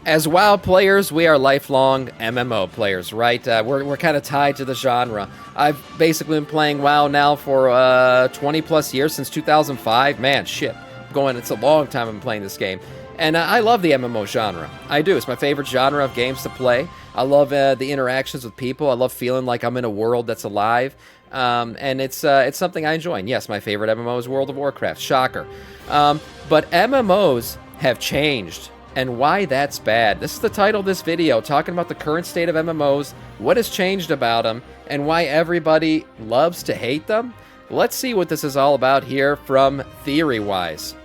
As WoW players, we are lifelong MMO players, right? We're kind of tied to the genre. I've basically been playing WoW now for 20 plus years, since 2005. Man, shit. It's a long time I've been playing this game. And I love the MMO genre. I do. It's my favorite genre of games to play. I love the interactions with people. I love feeling like I'm in a world that's alive. And it's something I enjoy. And yes, my favorite MMO is World of Warcraft. Shocker. But MMOs have changed, and why that's bad. This is the title of this video, talking about the current state of MMOs, what has changed about them, and why everybody loves to hate them. Let's see what this is all about here from Theory-Wise.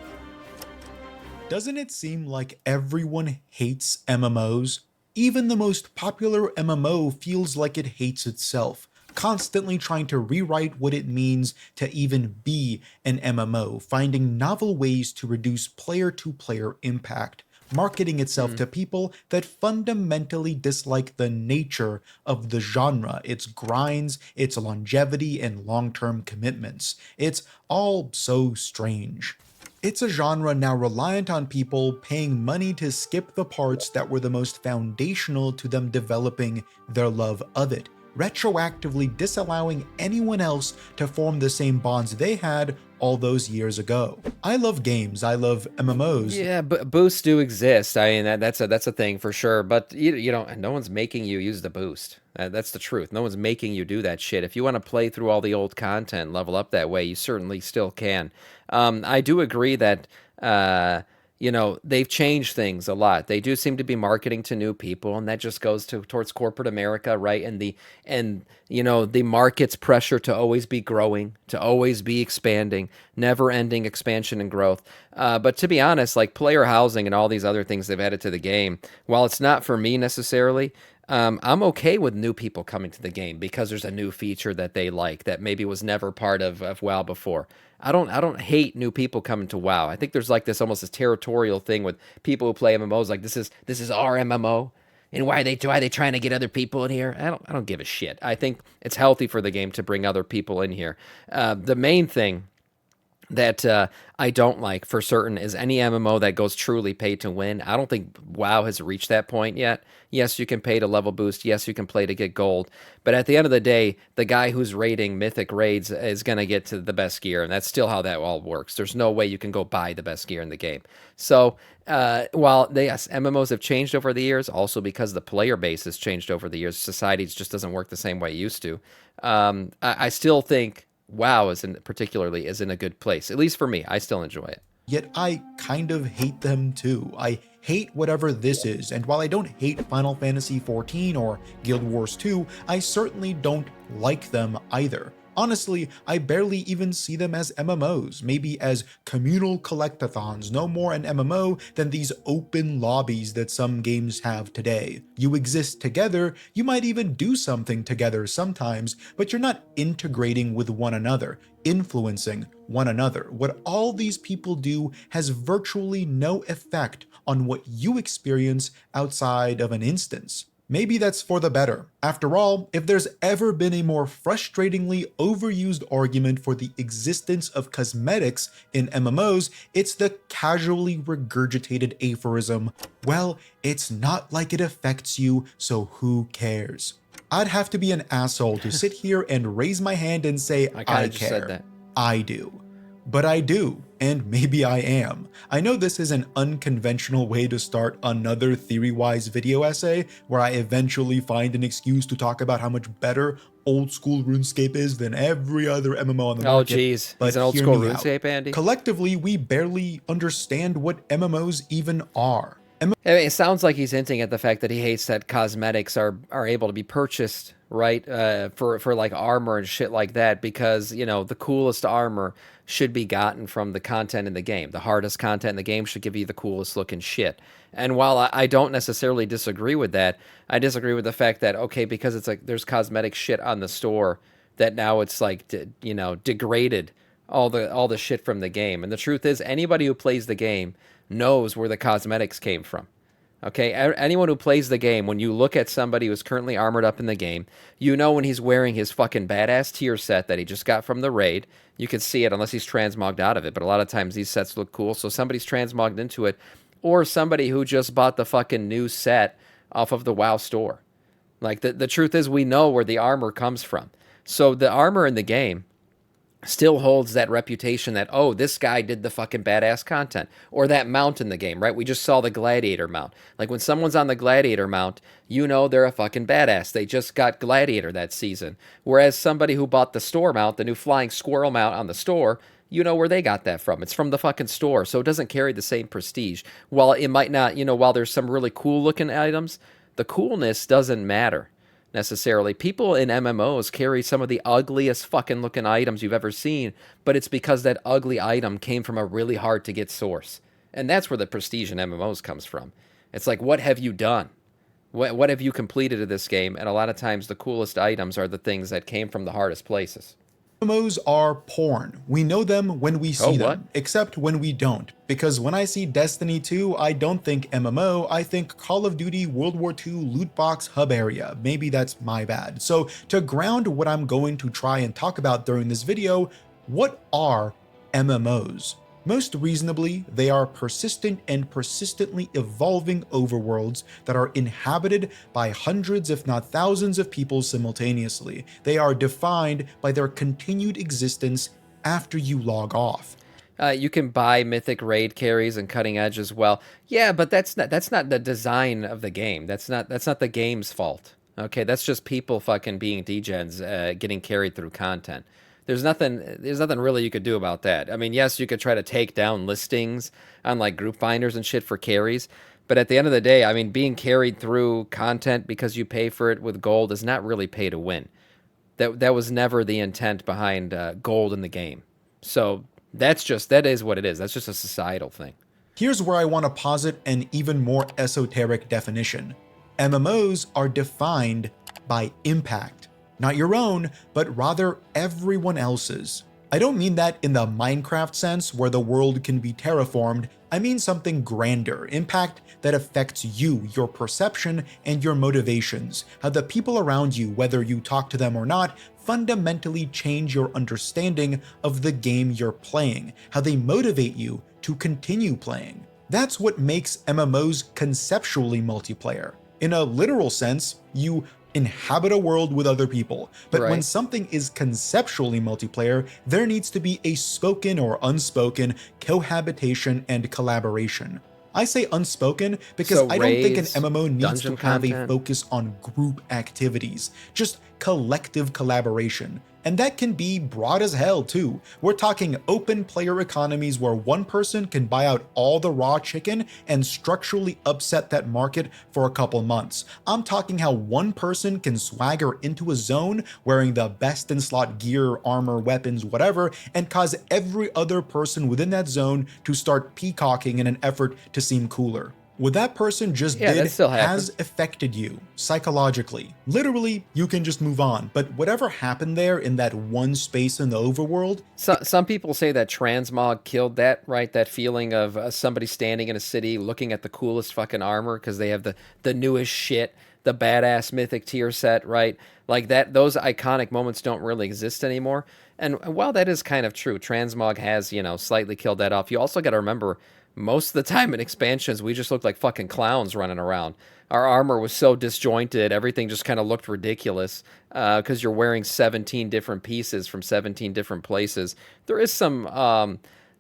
Doesn't it seem like everyone hates MMOs? Even the most popular MMO feels like it hates itself, constantly trying to rewrite what it means to even be an MMO, finding novel ways to reduce player-to-player impact, marketing itself to people that fundamentally dislike the nature of the genre, its grinds, its longevity, and long-term commitments. It's all so strange. It's a genre now reliant on people paying money to skip the parts that were the most foundational to them developing their love of it, retroactively disallowing anyone else to form the same bonds they had all those years ago. I love games, I love MMOs. Yeah, but boosts do exist. I mean, that's a thing for sure. But you know, no one's making you use the boost. That's the truth. No one's making you do that shit. If you want to play through all the old content, level up that way, you certainly still can. I do agree that you know, they've changed things a lot. They do seem to be marketing to new people, and that just goes towards corporate America, right? And you know, the market's pressure to always be growing, to always be expanding, never-ending expansion and growth. But to be honest, like player housing and all these other things they've added to the game, while it's not for me necessarily, I'm okay with new people coming to the game because there's a new feature that they like that maybe was never part of WoW before. I don't hate new people coming to WoW. I think there's like this almost this territorial thing with people who play MMOs, like this is our MMO, and why are they trying to get other people in here? I don't give a shit. I think it's healthy for the game to bring other people in here. The main thing that I don't like for certain is any MMO that goes truly pay to win. I don't think WoW has reached that point yet. Yes, you can pay to level boost. Yes, you can play to get gold. But at the end of the day, the guy who's raiding Mythic raids is going to get to the best gear, and that's still how that all works. There's no way you can go buy the best gear in the game. So while yes, MMOs have changed over the years, also because the player base has changed over the years, society just doesn't work the same way it used to. I still think WoW particularly is in a good place. At least for me, I still enjoy it. Yet I kind of hate them too. I hate whatever this is, and while I don't hate Final Fantasy XIV or Guild Wars 2, I certainly don't like them either. Honestly, I barely even see them as MMOs, maybe as communal collectathons, no more an MMO than these open lobbies that some games have today. You exist together, you might even do something together sometimes, but you're not integrating with one another, influencing one another. What all these people do has virtually no effect on what you experience outside of an instance. Maybe that's for the better. After all, if there's ever been a more frustratingly overused argument for the existence of cosmetics in MMOs, it's the casually regurgitated aphorism, well, it's not like it affects you, so who cares? I'd have to be an asshole to sit here and raise my hand and say, I Just said care. that. I do. But I do, and maybe I am. I know this is an unconventional way to start another Theory-Wise video essay, where I eventually find an excuse to talk about how much better old school RuneScape is than every other MMO on the Oh, market. geez. But He's an old hear school me out. RuneScape, Andy. Collectively, we barely understand what MMOs even are. I mean, it sounds like he's hinting at the fact that he hates that cosmetics are able to be purchased, right? For like armor and shit like that, because you know the coolest armor should be gotten from the content in the game. The hardest content in the game should give you the coolest looking shit. And while I don't necessarily disagree with that, I disagree with the fact that okay, because it's like there's cosmetic shit on the store, that now it's like you know, degraded all the shit from the game. And the truth is, anybody who plays the game knows where the cosmetics came from. Okay, anyone who plays the game, when you look at somebody who's currently armored up in the game, you know when he's wearing his fucking badass tier set that he just got from the raid. You can see it unless he's transmogged out of it, but a lot of times these sets look cool, so somebody's transmogged into it. or somebody who just bought the fucking new set off of the WoW store. Like the truth is we know where the armor comes from. So the armor in the game still holds that reputation that, oh, this guy did the fucking badass content, or that mount in the game, right? We just saw the gladiator mount. Like when someone's on the gladiator mount, you know they're a fucking badass. They just got gladiator that season. Whereas somebody who bought the store mount, the new flying squirrel mount on the store, you know where they got that from. It's from the fucking store, so it doesn't carry the same prestige. While it might not, while there's some really cool looking items, the coolness doesn't matter necessarily. People in MMOs carry some of the ugliest fucking looking items you've ever seen, but it's because that ugly item came from a really hard to get source. And that's where the prestige in MMOs comes from. It's like, what have you done? What have you completed in this game? And a lot of times the coolest items are the things that came from the hardest places. MMOs are porn. We know them when we see them, except when we don't. Because when I see Destiny 2, I don't think MMO, I think Call of Duty World War II loot box hub area. Maybe that's my bad. So to ground what I'm going to try and talk about during this video, what are MMOs? Most reasonably, they are persistent and persistently evolving overworlds that are inhabited by hundreds if not thousands of people simultaneously. They are defined by their continued existence after you log off. You can buy mythic raid carries and cutting edge as well. Yeah, but that's not the design of the game. That's not the game's fault. Okay, that's just people fucking being degens getting carried through content. There's nothing really you could do about that. I mean, yes, you could try to take down listings on like group finders and shit for carries, but at the end of the day, I mean, being carried through content because you pay for it with gold is not really pay to win. That was never the intent behind gold in the game. So that is what it is. That's just a societal thing. Here's where I want to posit an even more esoteric definition. MMOs are defined by impact. Not your own, but rather everyone else's. I don't mean that in the Minecraft sense where the world can be terraformed. I mean something grander, impact that affects you, your perception, and your motivations. How the people around you, whether you talk to them or not, fundamentally change your understanding of the game you're playing. How they motivate you to continue playing. That's what makes MMOs conceptually multiplayer. In a literal sense, you inhabit a world with other people. But when something is conceptually multiplayer, there needs to be a spoken or unspoken cohabitation and collaboration. I say unspoken because I don't think an MMO needs to have a focus on group activities, just collective collaboration. And that can be broad as hell too. We're talking open player economies where one person can buy out all the raw chicken and structurally upset that market for a couple months. I'm talking how one person can swagger into a zone wearing the best in slot gear, armor, weapons, whatever, and cause every other person within that zone to start peacocking in an effort to seem cooler. What that person just did has affected you psychologically. Literally, you can just move on. But whatever happened there in that one space in the overworld. Some people say that transmog killed that, right? That feeling of somebody standing in a city looking at the coolest fucking armor because they have the newest shit, the badass mythic tier set, right? Like that, those iconic moments don't really exist anymore. And while that is kind of true, transmog has, slightly killed that off. You also got to remember, most of the time in expansions, we just looked like fucking clowns running around. Our armor was so disjointed, everything just kind of looked ridiculous because you're wearing 17 different pieces from 17 different places. There is some,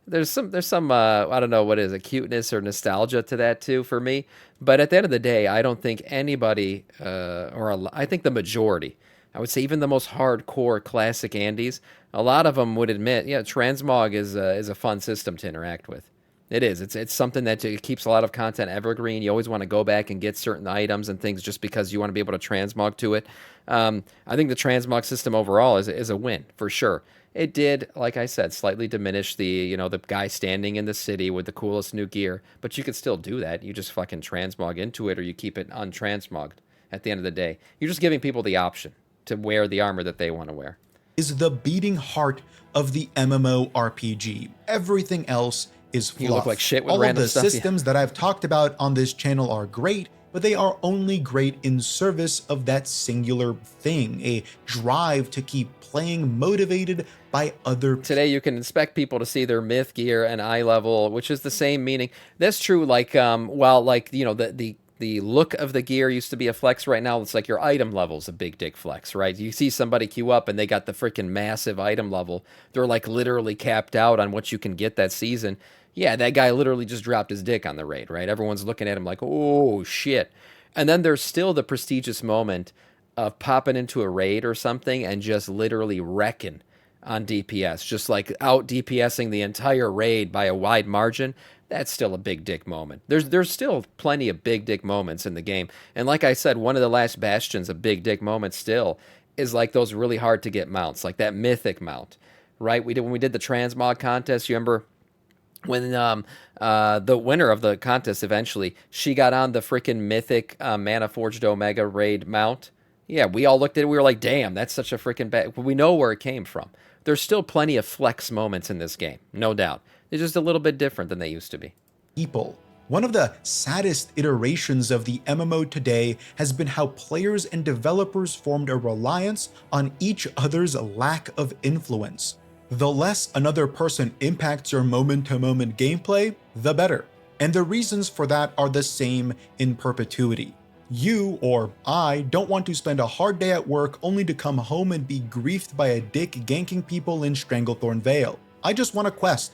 there's some, I don't know what is it, cuteness or nostalgia to that too for me. But at the end of the day, I don't think anybody, I think the majority, I would say even the most hardcore classic Andes, a lot of them would admit, yeah, transmog is a fun system to interact with. It is. It's something that keeps a lot of content evergreen. You always want to go back and get certain items and things just because you want to be able to transmog to it. I think the transmog system overall is a win for sure. It did, like I said, slightly diminish the the guy standing in the city with the coolest new gear, but you could still do that. You just fucking transmog into it, or you keep it untransmogged. At the end of the day, you're just giving people the option to wear the armor that they want to wear. Is the beating heart of the MMORPG. Everything else is fluff. You look like shit with all random of the stuff, systems that I've talked about on this channel are great, but they are only great in service of that singular thing, a drive to keep playing motivated by other people. Today you can expect people to see their myth gear and eye level, which is the same meaning. That's true. Like, while like the look of the gear used to be a flex, right now it's like your item level's a big dick flex, right? You see somebody queue up and they got the freaking massive item level. They're like literally capped out on what you can get that season. Yeah, that guy literally just dropped his dick on the raid, right? Everyone's looking at him like, oh shit. And then there's still the prestigious moment of popping into a raid or something and just literally wrecking on DPS, just like out DPSing the entire raid by a wide margin. That's still a big dick moment. There's still plenty of big dick moments in the game. And like I said, one of the last bastions of big dick moments still is like those really hard to get mounts, like that mythic mount, right? When we did the transmog contest, you remember when the winner of the contest eventually, she got on the freaking mythic Mana Forged Omega raid mount. Yeah, we all looked at it. We were like, damn, that's such a freaking bad. We know where it came from. There's still plenty of flex moments in this game, no doubt. They're just a little bit different than they used to be. People. One of the saddest iterations of the MMO today has been how players and developers formed a reliance on each other's lack of influence. The less another person impacts your moment-to-moment gameplay, the better. And the reasons for that are the same in perpetuity. You, or I, don't want to spend a hard day at work only to come home and be griefed by a dick ganking people in Stranglethorn Vale. I just want a quest.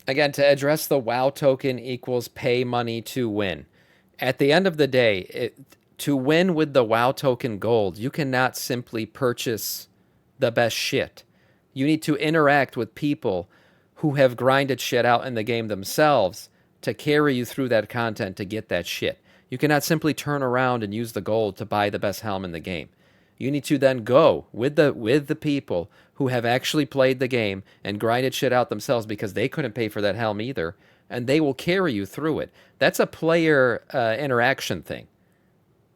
Again, to address the WoW token equals pay money to win. At the end of the day, to win with the WoW token gold, you cannot simply purchase the best shit. You need to interact with people who have grinded shit out in the game themselves to carry you through that content to get that shit. You cannot simply turn around and use the gold to buy the best helm in the game. You need to then go with the people who have actually played the game and grinded shit out themselves because they couldn't pay for that helm either, and they will carry you through it. That's a player interaction thing.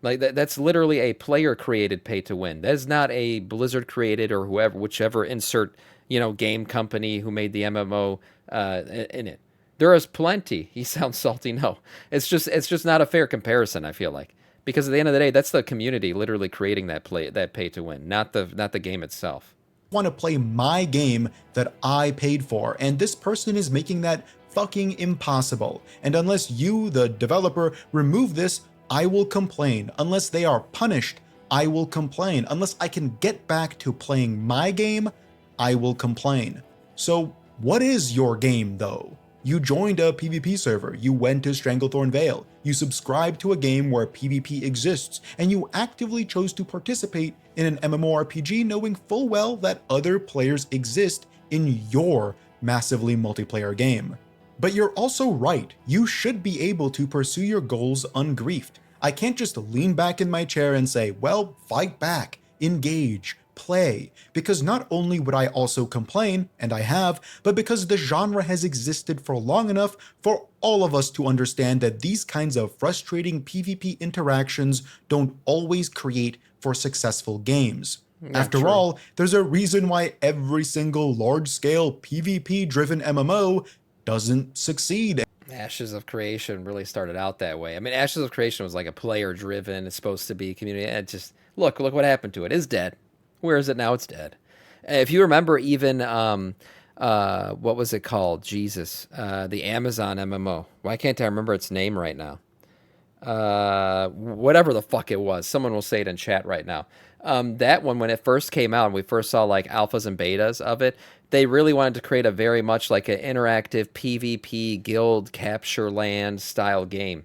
Like that's literally a player created pay to win. That is not a Blizzard created or whichever insert game company who made the MMO in it. There is plenty. He sounds salty. No, it's just not a fair comparison. I feel like, because at the end of the day, that's the community literally creating that pay to win, not the game itself. Want to play my game that I paid for, and this person is making that fucking impossible. And unless you, the developer, remove this, I will complain. Unless they are punished, I will complain. Unless I can get back to playing my game, I will complain. So what is your game though? You joined a PvP server, you went to Stranglethorn Vale, you subscribed to a game where PvP exists, and you actively chose to participate in an MMORPG knowing full well that other players exist in your massively multiplayer game. But you're also right, you should be able to pursue your goals ungriefed. I can't just lean back in my chair and say, well, fight back, engage, play, because not only would I also complain, and I have, but because the genre has existed for long enough for all of us to understand that these kinds of frustrating PvP interactions don't always create for successful games. After all, there's a reason why every single large-scale PvP-driven MMO doesn't succeed. Ashes of Creation really started out that way. I mean, Ashes of Creation was like a player-driven, it's supposed to be community, and just, look what happened to it. It's dead. Where is it now? It's dead. If you remember even, what was it called? Jesus. The Amazon MMO. Why can't I remember its name right now? Whatever the fuck it was. Someone will say it in chat right now. That one, when it first came out and we first saw like alphas and betas of it, they really wanted to create a very much like an interactive PvP guild capture land style game.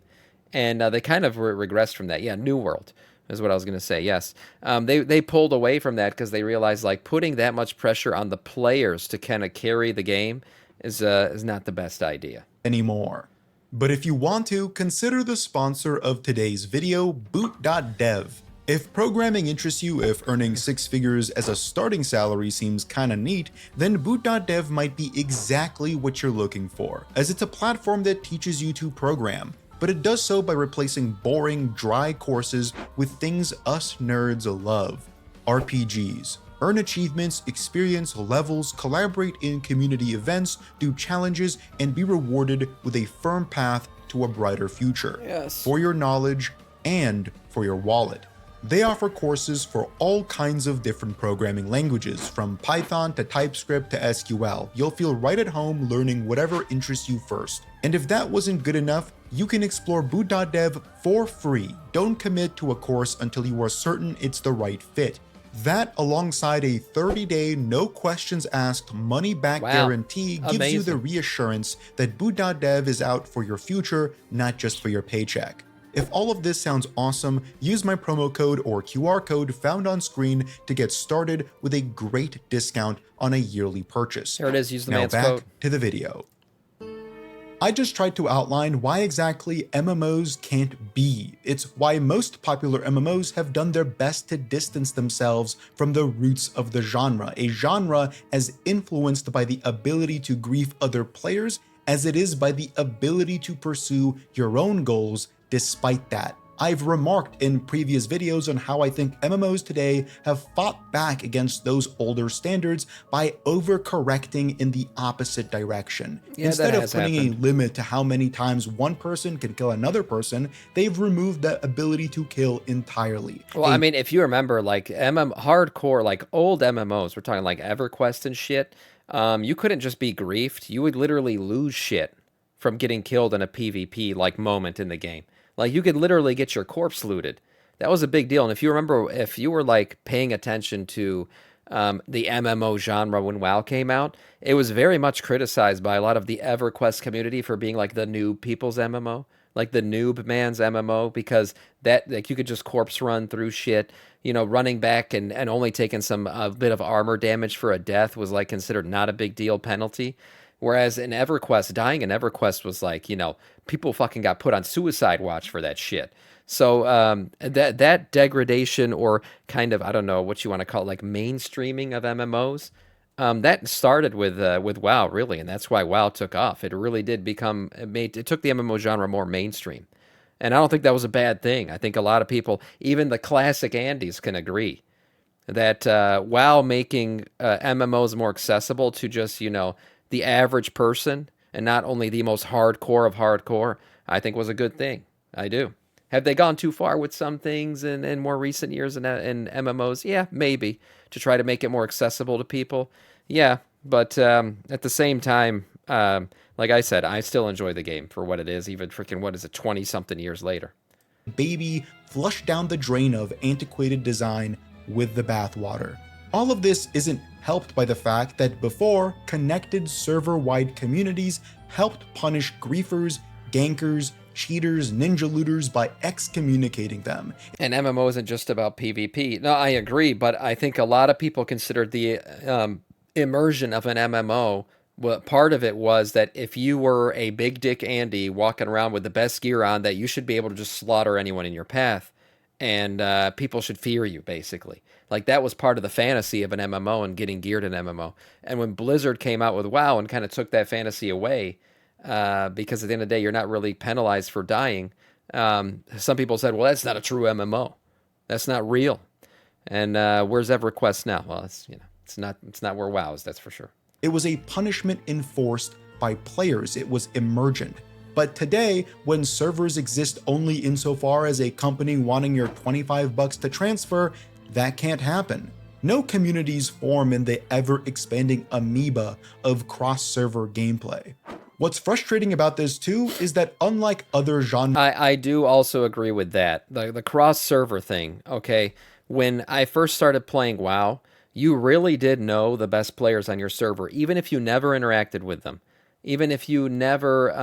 And they kind of regressed from that. Yeah, New World is what I was going to say. Yes. They pulled away from that because they realized like putting that much pressure on the players to kind of carry the game is not the best idea Anymore. But if you want to, consider the sponsor of today's video, boot.dev. If programming interests you, if earning 6 figures as a starting salary seems kinda neat, then boot.dev might be exactly what you're looking for, as it's a platform that teaches you to program, but it does so by replacing boring, dry courses with things us nerds love. RPGs. Earn achievements, experience levels, collaborate in community events, do challenges, and be rewarded with a firm path to a brighter future. Yes. For your knowledge and for your wallet. They offer courses for all kinds of different programming languages, from Python to TypeScript to SQL. You'll feel right at home learning whatever interests you first. And if that wasn't good enough, you can explore boot.dev for free. Don't commit to a course until you are certain it's the right fit. That, alongside a 30-day, no questions asked, money-back guarantee, gives you the reassurance that boot.dev is out for your future, not just for your paycheck. If all of this sounds awesome, use my promo code or QR code found on screen to get started with a great discount on a yearly purchase. Here it is, use the now man's back code. to the video. I just tried to outline why exactly MMOs can't be. It's why most popular MMOs have done their best to distance themselves from the roots of the genre, a genre as influenced by the ability to grief other players as it is by the ability to pursue your own goals despite that. I've remarked in previous videos on how I think MMOs today have fought back against those older standards by overcorrecting in the opposite direction. Instead of putting a limit to how many times one person can kill another person, they've removed the ability to kill entirely. Well, I mean, if you remember, like hardcore, like old MMOs, we're talking like EverQuest and shit, you couldn't just be griefed. You would literally lose shit from getting killed in a PvP like moment in the game. Like, you could literally get your corpse looted. That was a big deal. And if you remember, if you were, like, paying attention to the MMO genre when WoW came out, it was very much criticized by a lot of the EverQuest community for being, like, the noob people's MMO. Like, the noob man's MMO, because that, like, you could just corpse run through shit. You know, running back and only taking a bit of armor damage for a death was, like, considered not a big deal penalty. Whereas in EverQuest, dying in EverQuest was like, you know, people fucking got put on suicide watch for that shit. So that degradation, or kind of, I don't know what you want to call it, like mainstreaming of MMOs, that started with WoW, really, and that's why WoW took off. It really did become, it took the MMO genre more mainstream. And I don't think that was a bad thing. I think a lot of people, even the classic Andys, can agree that WoW making MMOs more accessible to just, you know, the average person, and not only the most hardcore of hardcore, I think was a good thing. I do. Have they gone too far with some things in more recent years in MMOs? Yeah, maybe. To try to make it more accessible to people? Yeah, but at the same time, like I said, I still enjoy the game for what it is, even freaking, what is it, 20-something years later. Baby, flush down the drain of antiquated design with the bathwater. All of this isn't helped by the fact that before, connected server-wide communities helped punish griefers, gankers, cheaters, ninja looters by excommunicating them. And MMO isn't just about PvP. No, I agree, but I think a lot of people considered the immersion of an MMO, well, part of it was that if you were a big dick Andy walking around with the best gear on, that you should be able to just slaughter anyone in your path, and people should fear you, basically. Like, that was part of the fantasy of an MMO and getting geared in MMO. And when Blizzard came out with WoW and kind of took that fantasy away, because at the end of the day, you're not really penalized for dying, some people said, well, that's not a true MMO. That's not real. And where's EverQuest now? Well, it's not where WoW is, that's for sure. It was a punishment enforced by players. It was emergent. But today, when servers exist only insofar as a company wanting your $25 to transfer, that can't happen. No communities form in the ever-expanding amoeba of cross-server gameplay. What's frustrating about this too is that unlike other genres— I do also agree with that. The cross-server thing, okay? When I first started playing WoW, you really did know the best players on your server, even if you never interacted with them. Even if you never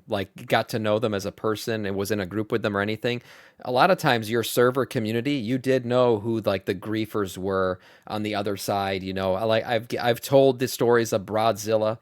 like got to know them as a person and was in a group with them or anything, a lot of times your server community, you did know who like the griefers were on the other side. You know, like I've told the stories of Broadzilla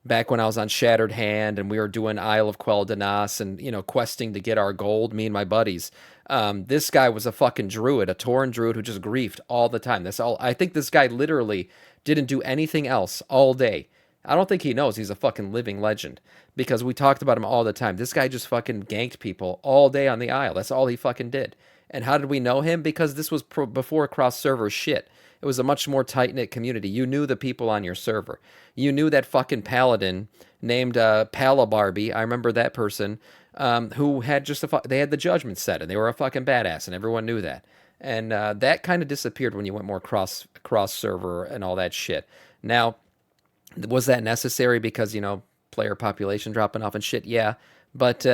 back when I was on Shattered Hand and we were doing Isle of Quel'Danas and, you know, questing to get our gold, me and my buddies. This guy was a fucking druid, a Tauren druid who just griefed all the time. That's all. I think this guy literally didn't do anything else all day. I don't think he knows he's a fucking living legend, because we talked about him all the time. This guy just fucking ganked people all day on the Isle. That's all he fucking did. And how did we know him? Because this was before cross-server shit. It was a much more tight-knit community. You knew the people on your server. You knew that fucking paladin named Palabarby. I remember that person. who had they had the judgment set and they were a fucking badass and everyone knew that. And that kind of disappeared when you went more cross server and all that shit. Now, was that necessary because player population dropping off and shit? Yeah, but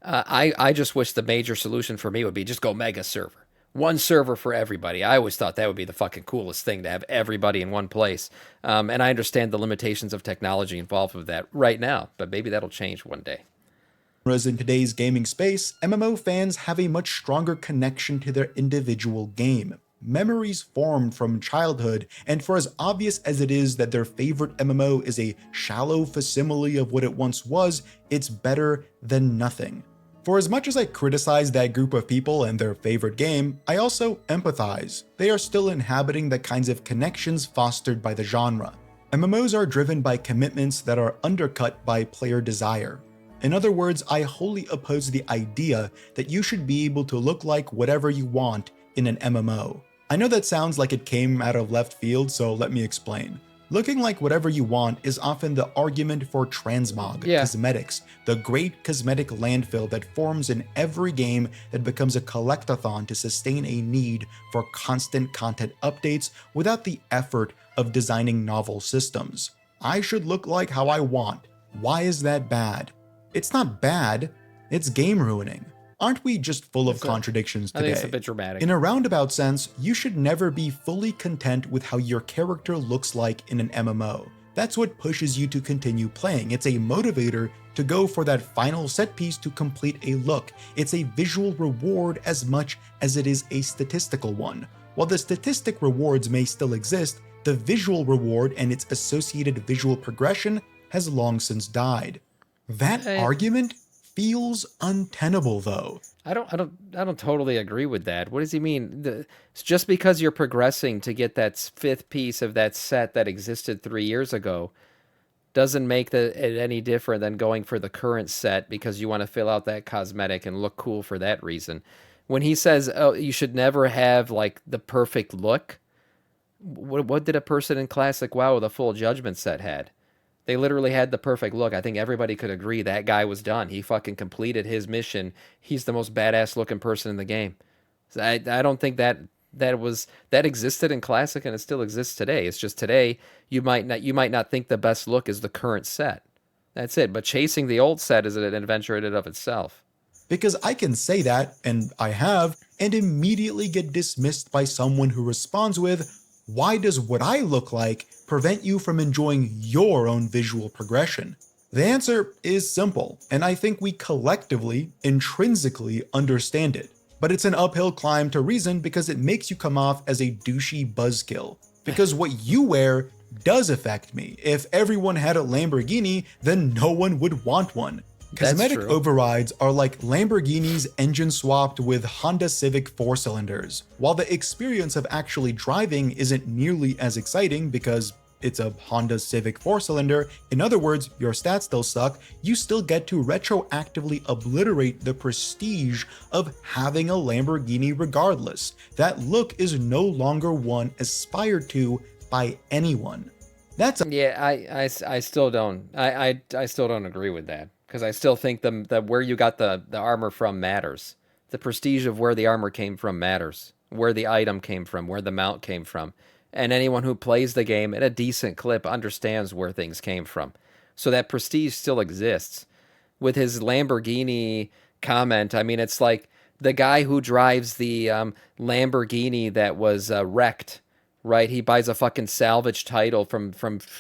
I just wish the major solution for me would be just go mega server. One server for everybody. I always thought that would be the fucking coolest thing to have everybody in one place. And I understand the limitations of technology involved with that right now, but maybe that'll change one day. Whereas in today's gaming space, MMO fans have a much stronger connection to their individual game. Memories formed from childhood, and for as obvious as it is that their favorite MMO is a shallow facsimile of what it once was, it's better than nothing. For as much as I criticize that group of people and their favorite game, I also empathize. They are still inhabiting the kinds of connections fostered by the genre. MMOs are driven by commitments that are undercut by player desire. In other words, I wholly oppose the idea that you should be able to look like whatever you want in an MMO. I know that sounds like it came out of left field, so let me explain. Looking like whatever you want is often the argument for transmog, cosmetics, the great cosmetic landfill that forms in every game that becomes a collectathon to sustain a need for constant content updates without the effort of designing novel systems. I should look like how I want. Why is that bad? It's not bad, it's game ruining. Aren't we just full of contradictions today? I think it's a bit dramatic. In a roundabout sense, you should never be fully content with how your character looks like in an MMO. That's what pushes you to continue playing. It's a motivator to go for that final set piece to complete a look. It's a visual reward as much as it is a statistical one. While the statistic rewards may still exist, the visual reward and its associated visual progression has long since died. That argument feels untenable, though. I don't totally agree with that. What does he mean? It's just because you're progressing to get that fifth piece of that set that existed 3 years ago doesn't make it any different than going for the current set because you want to fill out that cosmetic and look cool for that reason. When he says, "Oh, you should never have like the perfect look," what did a person in Classic WoW with a full Judgment set had? They literally had the perfect look. I think everybody could agree that guy was done. He fucking completed his mission. He's the most badass looking person in the game. I don't think that existed in Classic and it still exists today. It's just today you might not think the best look is the current set. That's it. But chasing the old set is an adventure in and of itself. Because I can say that, and I have, and immediately get dismissed by someone who responds with, "Why does what I look like prevent you from enjoying your own visual progression?" The answer is simple, and I think we collectively, intrinsically understand it. But it's an uphill climb to reason because it makes you come off as a douchey buzzkill. Because what you wear does affect me. If everyone had a Lamborghini, then no one would want one. Cosmetic overrides are like Lamborghini's engine swapped with Honda Civic 4-cylinders. While the experience of actually driving isn't nearly as exciting because it's a Honda Civic 4-cylinder, in other words, your stats still suck, you still get to retroactively obliterate the prestige of having a Lamborghini regardless. That look is no longer one aspired to by anyone. I still don't. I still don't agree with that. Because I still think the where you got the armor from matters. The prestige of where the armor came from matters. Where the item came from, where the mount came from. And anyone who plays the game at a decent clip understands where things came from. So that prestige still exists. With his Lamborghini comment, I mean, it's like the guy who drives the Lamborghini that was wrecked, right? He buys a fucking salvage title from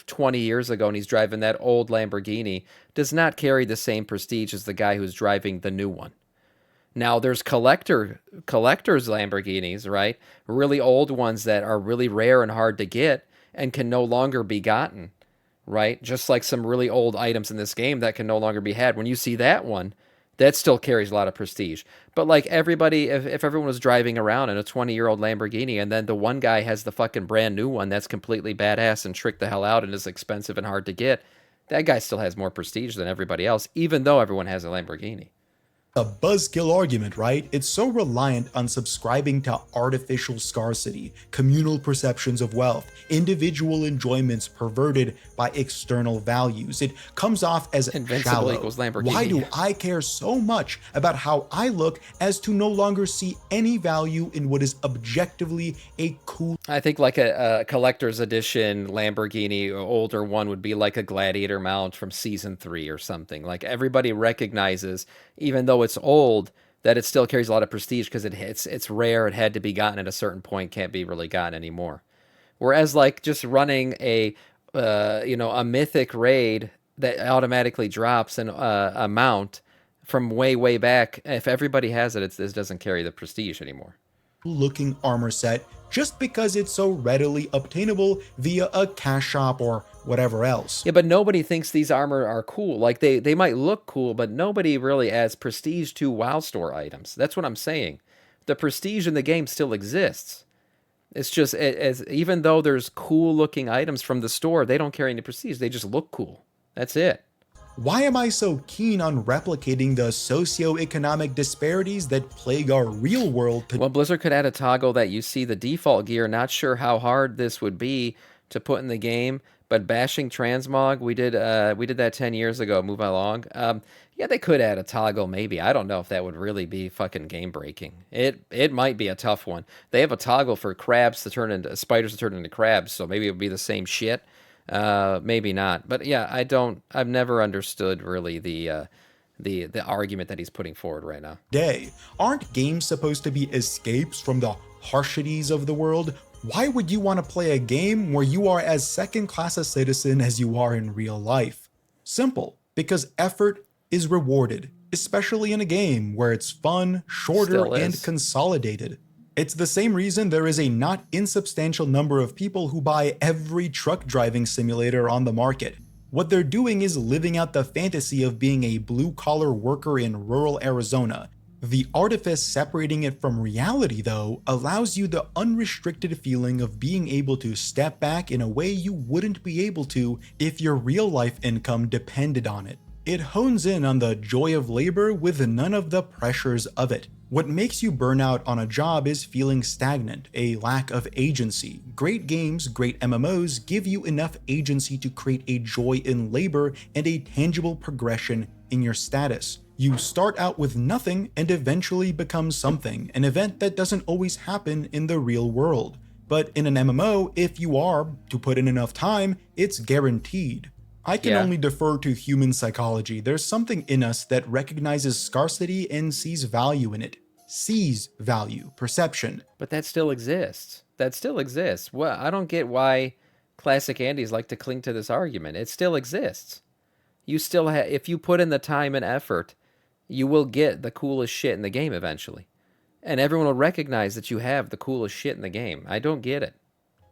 20 years ago and he's driving that old Lamborghini. Does not carry the same prestige as the guy who's driving the new one. Now there's collector's Lamborghinis, right? Really old ones that are really rare and hard to get and can no longer be gotten, right? Just like some really old items in this game that can no longer be had. When you see that one, that still carries a lot of prestige. But like everybody, if everyone was driving around in a 20-year-old Lamborghini and then the one guy has the fucking brand new one that's completely badass and tricked the hell out and is expensive and hard to get, that guy still has more prestige than everybody else, even though everyone has a Lamborghini. A buzzkill argument, right? It's so reliant on subscribing to artificial scarcity, communal perceptions of wealth, individual enjoyments perverted by external values. It comes off as Invincible shallow. equals Why Lamborghini. do I care so much about how I look as to no longer see any value in what is objectively a cool? I think like a collector's edition Lamborghini, older one, would be like a Gladiator mount from season 3 or something. Like everybody recognizes, even though it's old, that it still carries a lot of prestige because it's rare. It had to be gotten at a certain point, can't be really gotten anymore. Whereas like just running a mythic raid that automatically drops an a mount from way back, if everybody has it, it doesn't carry the prestige anymore. Looking armor set just because it's so readily obtainable via a cash shop or whatever else. Yeah, but nobody thinks these armor are cool. Like they might look cool, but nobody really adds prestige to WoW store items. That's what I'm saying. The prestige in the game still exists. It's just as even though there's cool looking items from the store, they don't carry any prestige. They just look cool. That's it. Why am I so keen on replicating the socioeconomic disparities that plague our real world today? Well, Blizzard could add a toggle that you see the default gear. Not sure how hard this would be to put in the game, but bashing transmog, we did that 10 years ago. Move along. Yeah, they could add a toggle. Maybe I don't know if that would really be fucking game breaking. It might be a tough one. They have a toggle for crabs to turn into spiders to turn into crabs, so maybe it would be the same shit. Maybe not. But yeah, I've never understood really the argument that he's putting forward right now. Aren't games supposed to be escapes from the harshities of the world? Why would you want to play a game where you are as second class a citizen as you are in real life? Simple, because effort is rewarded, especially in a game where it's fun, shorter, Still and is. consolidated. It's the same reason there is a not insubstantial number of people who buy every truck driving simulator on the market. What they're doing is living out the fantasy of being a blue-collar worker in rural Arizona. The artifice separating it from reality, though, allows you the unrestricted feeling of being able to step back in a way you wouldn't be able to if your real-life income depended on it. It hones in on the joy of labor with none of the pressures of it. What makes you burn out on a job is feeling stagnant, a lack of agency. Great games, great MMOs give you enough agency to create a joy in labor and a tangible progression in your status. You start out with nothing and eventually become something, an event that doesn't always happen in the real world. But in an MMO, if you are to put in enough time, it's guaranteed. I can Yeah. only defer to human psychology. There's something in us that recognizes scarcity and sees value in it. Sees value, perception. But that still exists. That still exists. Well, I don't get why classic Andes like to cling to this argument. It still exists. You still have, if you put in the time and effort, you will get the coolest shit in the game eventually. And everyone will recognize that you have the coolest shit in the game. I don't get it.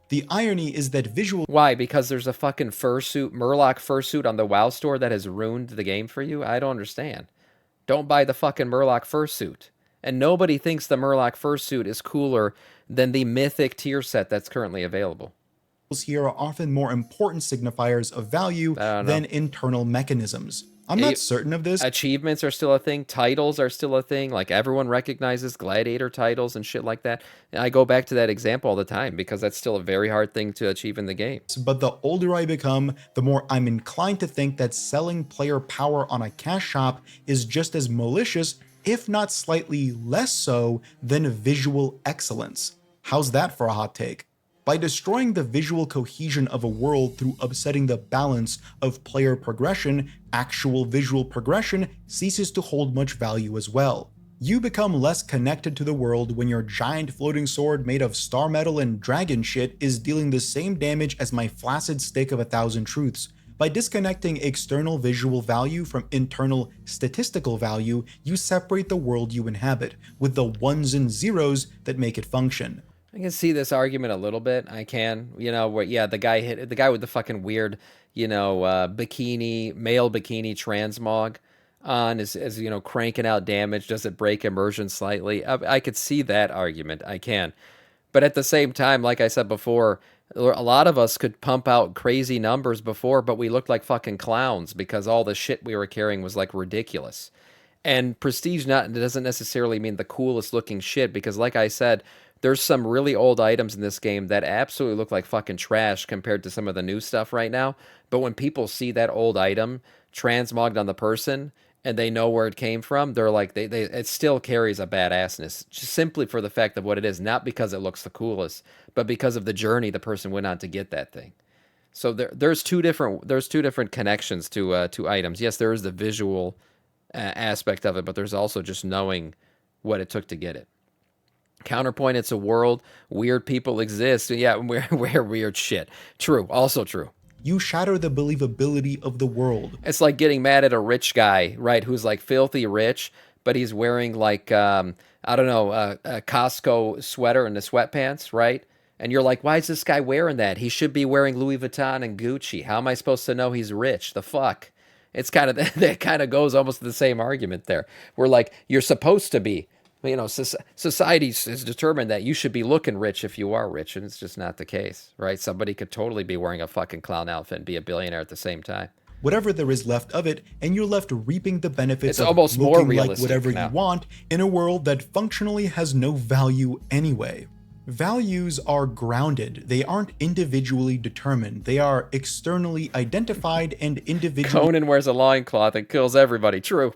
The irony is that visual Why? Because there's a fucking fursuit, Murloc fursuit on the WoW store that has ruined the game for you? I don't understand. Don't buy the fucking Murloc fursuit. And nobody thinks the Murloc fursuit is cooler than the mythic tier set that's currently available. here are often more important signifiers of value I don't know. than internal mechanisms. I'm not certain of this. Achievements are still a thing. Titles are still a thing. Like everyone recognizes gladiator titles and shit like that. And I go back to that example all the time because that's still a very hard thing to achieve in the game. But the older I become, the more I'm inclined to think that selling player power on a cash shop is just as malicious, if not slightly less so, than visual excellence. How's that for a hot take? By destroying the visual cohesion of a world through upsetting the balance of player progression, actual visual progression ceases to hold much value as well. You become less connected to the world when your giant floating sword made of star metal and dragon shit is dealing the same damage as my flaccid stick of 1,000 truths. By disconnecting external visual value from internal statistical value, you separate the world you inhabit, with the ones and zeros that make it function. I can see this argument a little bit. I can, where yeah, the guy with the fucking weird, bikini, male bikini transmog on is cranking out damage. Does it break immersion slightly? I could see that argument. I can, but at the same time, like I said before, a lot of us could pump out crazy numbers before, but we looked like fucking clowns because all the shit we were carrying was like ridiculous. And prestige not doesn't necessarily mean the coolest looking shit because like I said, there's some really old items in this game that absolutely look like fucking trash compared to some of the new stuff right now. But when people see that old item transmogged on the person and they know where it came from, they're like they it still carries a badassness just simply for the fact of what it is, not because it looks the coolest, but because of the journey the person went on to get that thing. So there's two different connections to items. Yes, there is the visual aspect of it, but there's also just knowing what it took to get it. Counterpoint, it's a world. Weird people exist. Yeah, we're weird shit. True. Also true. You shatter the believability of the world. It's like getting mad at a rich guy, right? Who's like filthy rich, but he's wearing like, I don't know, a Costco sweater and the sweatpants, right? And you're like, why is this guy wearing that? He should be wearing Louis Vuitton and Gucci. How am I supposed to know he's rich? The fuck? It's kind of that kind of goes almost to the same argument there. We're like, you're supposed to be, society is determined that you should be looking rich if you are rich, and it's just not the case, right? Somebody could totally be wearing a fucking clown outfit and be a billionaire at the same time. Whatever there is left of it, and you're left reaping the benefits It's of almost more looking like realistic whatever now. you want in a world that functionally has no value anyway. Values are grounded. They aren't individually determined. They are externally identified and individually Conan wears a loincloth and kills everybody. True.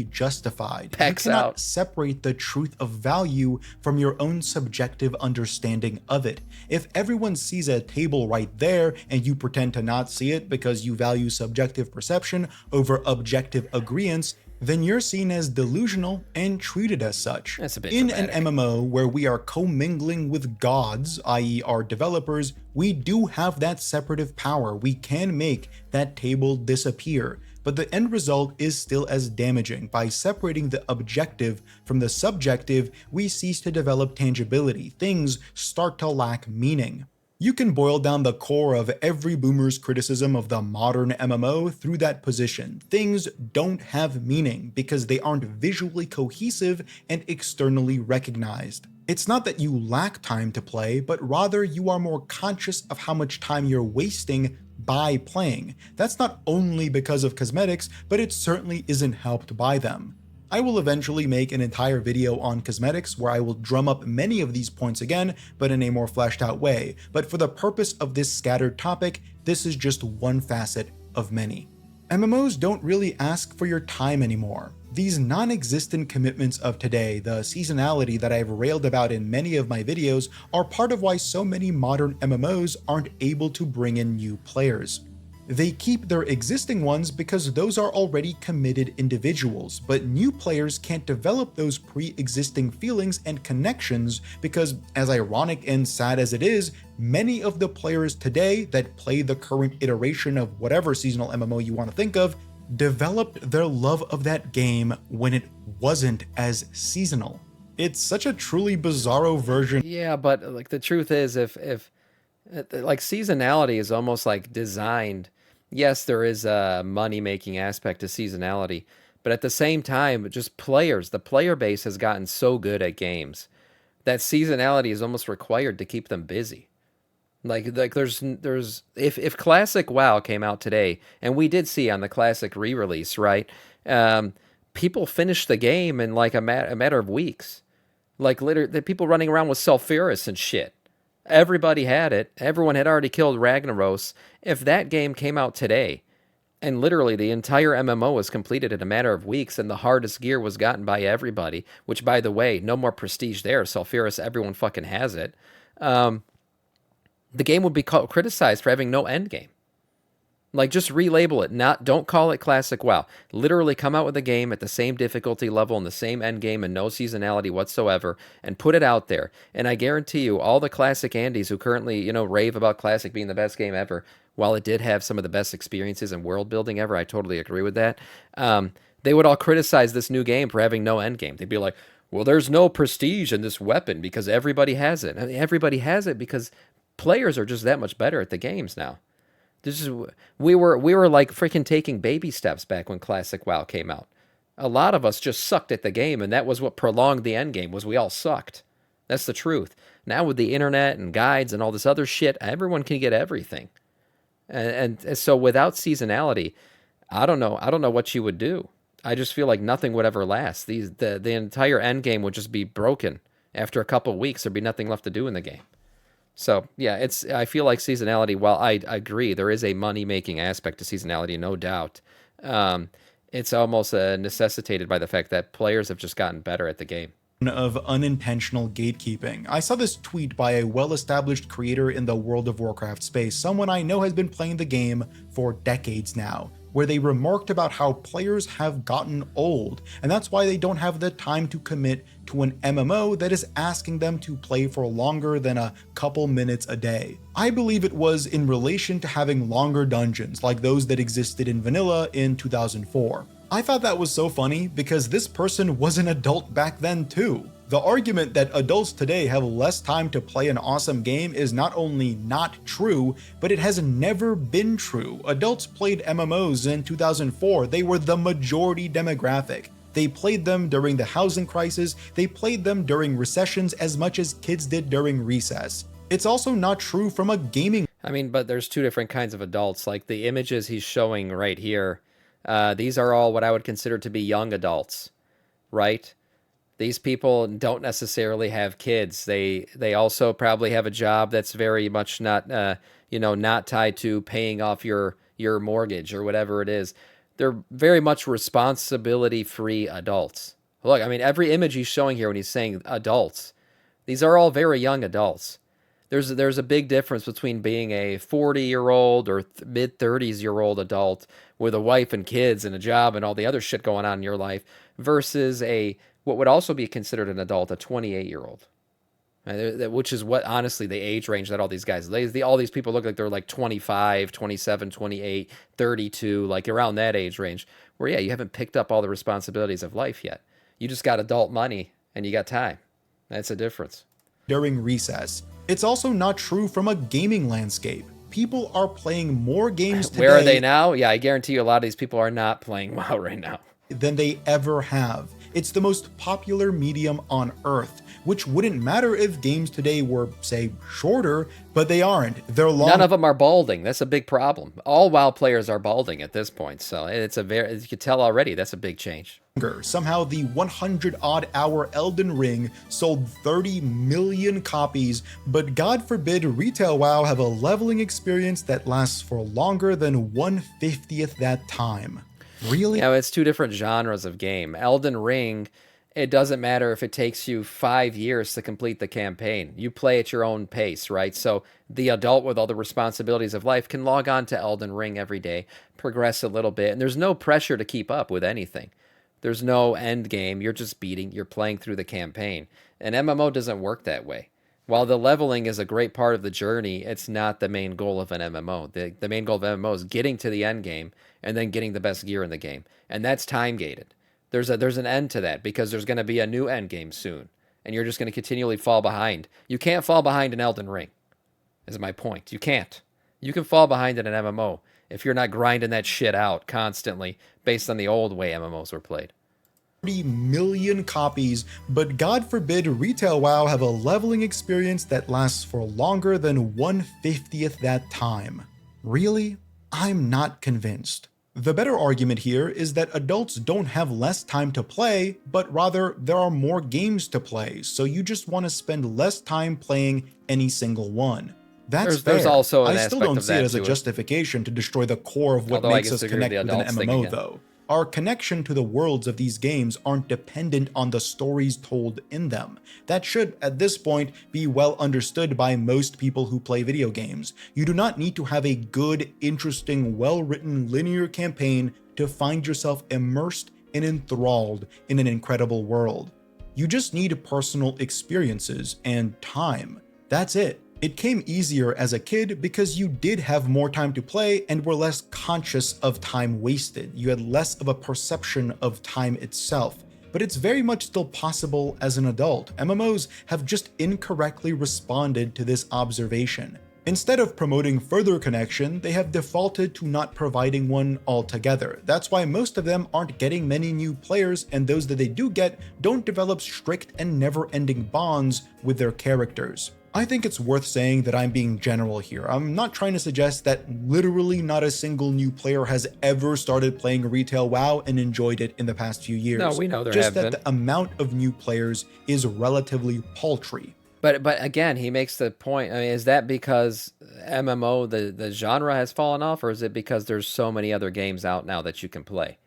justified. You Pecks cannot out. separate the truth of value from your own subjective understanding of it. If everyone sees a table right there and you pretend to not see it because you value subjective perception over objective agreeance, then you're seen as delusional and treated as such. That's a bit In dramatic. an MMO where we are commingling with gods, i.e. our developers, we do have that separative power. We can make that table disappear, but the end result is still as damaging. By separating the objective from the subjective, we cease to develop tangibility. Things start to lack meaning. You can boil down the core of every boomer's criticism of the modern MMO through that position. Things don't have meaning because they aren't visually cohesive and externally recognized. It's not that you lack time to play, but rather you are more conscious of how much time you're wasting by playing. That's not only because of cosmetics, but it certainly isn't helped by them. I will eventually make an entire video on cosmetics where I will drum up many of these points again, but in a more fleshed out way. But for the purpose of this scattered topic, this is just one facet of many. MMOs don't really ask for your time anymore. These non-existent commitments of today, the seasonality that I've railed about in many of my videos, are part of why so many modern MMOs aren't able to bring in new players. They keep their existing ones because those are already committed individuals, but new players can't develop those pre-existing feelings and connections because, as ironic and sad as it is, many of the players today that play the current iteration of whatever seasonal MMO you want to think of developed their love of that game when it wasn't as seasonal. It's such a truly bizarro version. Yeah, but like the truth is, if like seasonality is almost like designed. Yes, there is a money making aspect to seasonality, but at the same time, just players, the player base has gotten so good at games that seasonality is almost required to keep them busy. Like there's if classic WoW came out today, and we did see on the classic re-release, right? People finished the game in like a matter of weeks. Like literally, the people running around with sulfurous and shit. Everybody had it. Everyone had already killed Ragnaros. If that game came out today, and literally the entire MMO was completed in a matter of weeks, and the hardest gear was gotten by everybody, which, by the way, no more prestige there. Sulfurous, everyone fucking has it. The game would be criticized for having no end game. Like, just relabel it. Don't call it Classic WoW. Literally come out with a game at the same difficulty level and the same end game and no seasonality whatsoever, and put it out there. And I guarantee you, all the Classic Andes who currently, rave about Classic being the best game ever, while it did have some of the best experiences and world building ever, I totally agree with that. They would all criticize this new game for having no end game. They'd be like, well, there's no prestige in this weapon because everybody has it. I mean, everybody has it because players are just that much better at the games now. This is we were like freaking taking baby steps back when Classic WoW came out. A lot of us just sucked at the game, and that was what prolonged the end game, was we all sucked. That's the truth. Now with the internet and guides and all this other shit, everyone can get everything. And so without seasonality, I don't know what you would do. I just feel like nothing would ever last. The entire end game would just be broken after a couple weeks. There'd be nothing left to do in the game. So yeah, I feel like seasonality. While I agree there is a money making aspect to seasonality, no doubt. Um, it's almost necessitated by the fact that players have just gotten better at the game. Of unintentional gatekeeping. I saw this tweet by a well-established creator in the World of Warcraft space, someone I know has been playing the game for decades now, where they remarked about how players have gotten old, and that's why they don't have the time to commit to an MMO that is asking them to play for longer than a couple minutes a day. I believe it was in relation to having longer dungeons like those that existed in vanilla in 2004. I thought that was so funny because this person was an adult back then too. The argument that adults today have less time to play an awesome game is not only not true, but it has never been true. Adults played MMOs in 2004. They were the majority demographic. They played them during the housing crisis. They played them during recessions as much as kids did during recess. It's also not true from a gaming. I mean, but there's two different kinds of adults. Like the images he's showing right here, these are all what I would consider to be young adults, right? These people don't necessarily have kids. They also probably have a job that's very much not not tied to paying off your mortgage or whatever it is. They're very much responsibility-free adults. Look, I mean, every image he's showing here when he's saying adults, these are all very young adults. There's a big difference between being a 40-year-old or mid-30s-year-old adult with a wife and kids and a job and all the other shit going on in your life versus what would also be considered an adult, a 28-year-old. Which is what, honestly, the age range that all these guys, all these people look like they're like 25, 27, 28, 32, like around that age range, where, yeah, you haven't picked up all the responsibilities of life yet. You just got adult money and you got time. That's a difference. During recess. It's also not true from a gaming landscape. People are playing more games today. Where are they now? Yeah, I guarantee you a lot of these people are not playing WoW right now. Than they ever have. It's the most popular medium on Earth, which wouldn't matter if games today were, say, shorter, but they aren't. They're long. None of them are balding. That's a big problem. All WoW players are balding at this point, so it's as you can tell already, that's a big change. Somehow the 100-odd-hour Elden Ring sold 30 million copies, but God forbid retail WoW have a leveling experience that lasts for longer than 1/50th that time. Really? Yeah, it's two different genres of game. Elden Ring, it doesn't matter if it takes you 5 years to complete the campaign. You play at your own pace, right? So the adult with all the responsibilities of life can log on to Elden Ring every day, progress a little bit, and there's no pressure to keep up with anything. There's no end game. You're playing through the campaign. An MMO doesn't work that way. While the leveling is a great part of the journey, it's not the main goal of an MMO. The main goal of MMO is getting to the end game and then getting the best gear in the game. And that's time gated. There's an end to that because there's going to be a new end game soon. And you're just going to continually fall behind. You can't fall behind in Elden Ring, is my point. You can't. You can fall behind in an MMO if you're not grinding that shit out constantly based on the old way MMOs were played. 30 million copies, but God forbid retail WoW have a leveling experience that lasts for longer than 1/50th that time. Really? I'm not convinced. The better argument here is that adults don't have less time to play, but rather there are more games to play, so you just want to spend less time playing any single one. That's fair. There's also an I still aspect don't of see that it as a to it. justification to destroy the core of what Although I makes us disagree with connect the with an adults thing MMO again. though. Our connection to the worlds of these games aren't dependent on the stories told in them. That should, at this point, be well understood by most people who play video games. You do not need to have a good, interesting, well-written linear campaign to find yourself immersed and enthralled in an incredible world. You just need personal experiences and time. That's it. It came easier as a kid because you did have more time to play and were less conscious of time wasted. You had less of a perception of time itself. But it's very much still possible as an adult. MMOs have just incorrectly responded to this observation. Instead of promoting further connection, they have defaulted to not providing one altogether. That's why most of them aren't getting many new players, and those that they do get don't develop strict and never-ending bonds with their characters. I think it's worth saying that I'm being general here. I'm not trying to suggest that literally not a single new player has ever started playing retail WoW and enjoyed it in the past few No, years. we know there Just have that been. the amount of new players is relatively paltry. But again, he makes the point. I mean, is that because MMO the genre has fallen off, or is it because there's so many other games out now that you can play?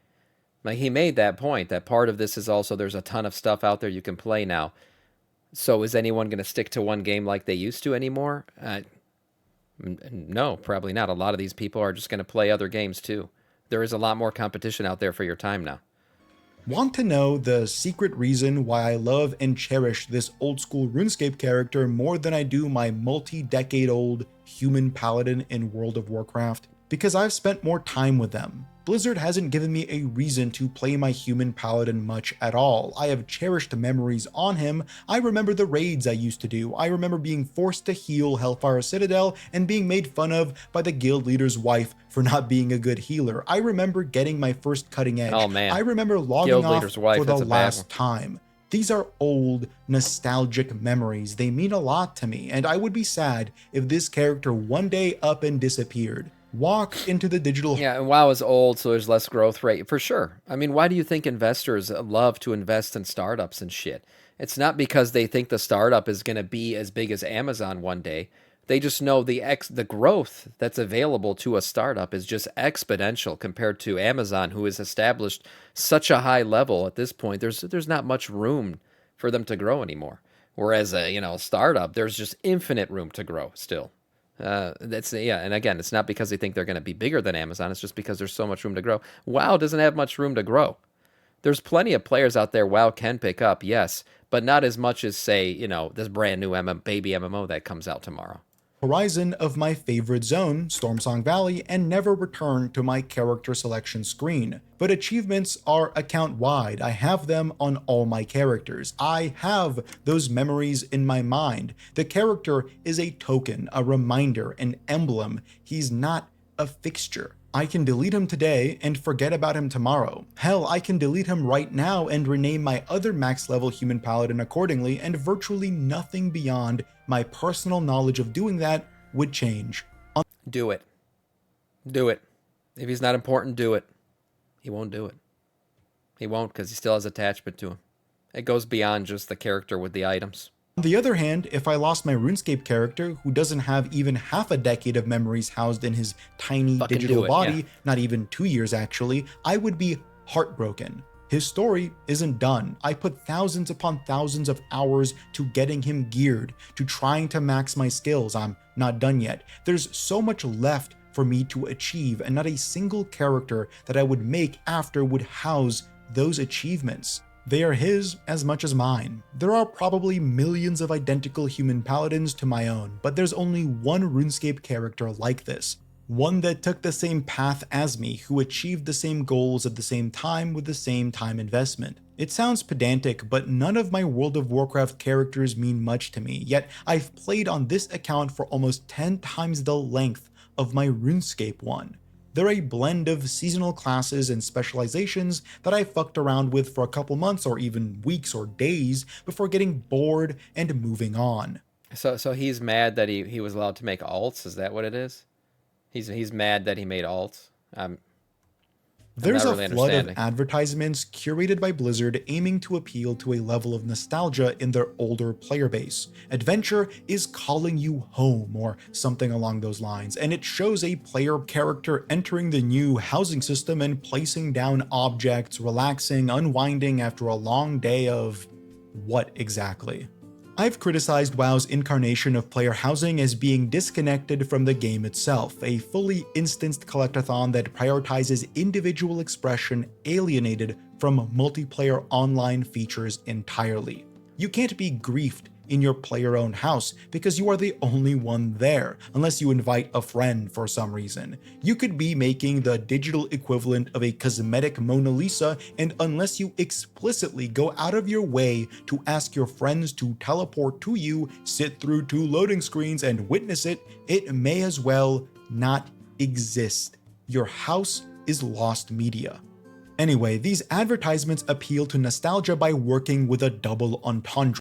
Like he made that point that part of this is also there's a ton of stuff out there you can play now. So is anyone going to stick to one game like they used to anymore? No, probably not. A lot of these people are just going to play other games too. There is a lot more competition out there for your time now. Want to know the secret reason why I love and cherish this old school RuneScape character more than I do my multi-decade old human paladin in World of Warcraft? Because I've spent more time with them. Blizzard hasn't given me a reason to play my human paladin much at all. I have cherished memories on him. I remember the raids I used to do. I remember being forced to heal Hellfire Citadel and being made fun of by the guild leader's wife for not being a good healer. I remember getting my first cutting edge. Oh man, I remember logging guild off leader's wife. for the That's a bad one. last time. These are old, nostalgic memories. They mean a lot to me, and I would be sad if this character one day up and disappeared. Walk into the digital. Yeah, and WoW is old, so there's less growth rate for sure. I mean, why do you think investors love to invest in startups and shit? It's not because they think the startup is going to be as big as Amazon one day. They just know the growth that's available to a startup is just exponential compared to Amazon, who has established such a high level at this point. There's not much room for them to grow anymore. Whereas a startup, there's just infinite room to grow still. That's yeah, and again, it's not because they think they're going to be bigger than Amazon. It's just because there's so much room to grow. WoW doesn't have much room to grow. There's plenty of players out there WoW can pick up, yes, but not as much as say this brand new baby MMO that comes out tomorrow. Horizon of my favorite zone, Stormsong Valley, and never return to my character selection screen. But achievements are account-wide. I have them on all my characters. I have those memories in my mind. The character is a token, a reminder, an emblem. He's not a fixture. I can delete him today and forget about him tomorrow. Hell, I can delete him right now and rename my other max level human paladin accordingly, and virtually nothing beyond my personal knowledge of doing that would change. Do it. Do it. If he's not important, do it. He won't do it. He won't because he still has attachment to him. It goes beyond just the character with the items. On the other hand, if I lost my RuneScape character, who doesn't have even half a decade of memories housed in his tiny digital body, not even 2 years actually, I would be heartbroken. His story isn't done. I put thousands upon thousands of hours to getting him geared, to trying to max my skills. I'm not done yet. There's so much left for me to achieve, and not a single character that I would make after would house those achievements. They are his as much as mine. There are probably millions of identical human paladins to my own, but there's only one RuneScape character like this. One that took the same path as me, who achieved the same goals at the same time with the same time investment. It sounds pedantic, but none of my World of Warcraft characters mean much to me, yet I've played on this account for almost 10 times the length of my RuneScape one. They're a blend of seasonal classes and specializations that I fucked around with for a couple months or even weeks or days before getting bored and moving on. So he's mad that he was allowed to make alts. Is that what it is? He's mad that he made alts. There's really a flood of advertisements curated by Blizzard aiming to appeal to a level of nostalgia in their older player base. Adventure is calling you home, or something along those lines, and it shows a player character entering the new housing system and placing down objects, relaxing, unwinding after a long day of what exactly? I've criticized WoW's incarnation of player housing as being disconnected from the game itself, a fully instanced collectathon that prioritizes individual expression alienated from multiplayer online features entirely. You can't be griefed in your player-owned house because you are the only one there, unless you invite a friend for some reason. You could be making the digital equivalent of a cosmetic Mona Lisa, and unless you explicitly go out of your way to ask your friends to teleport to you, sit through 2 loading screens and witness it, it may as well not exist. Your house is lost media. Anyway, these advertisements appeal to nostalgia by working with a double entendre.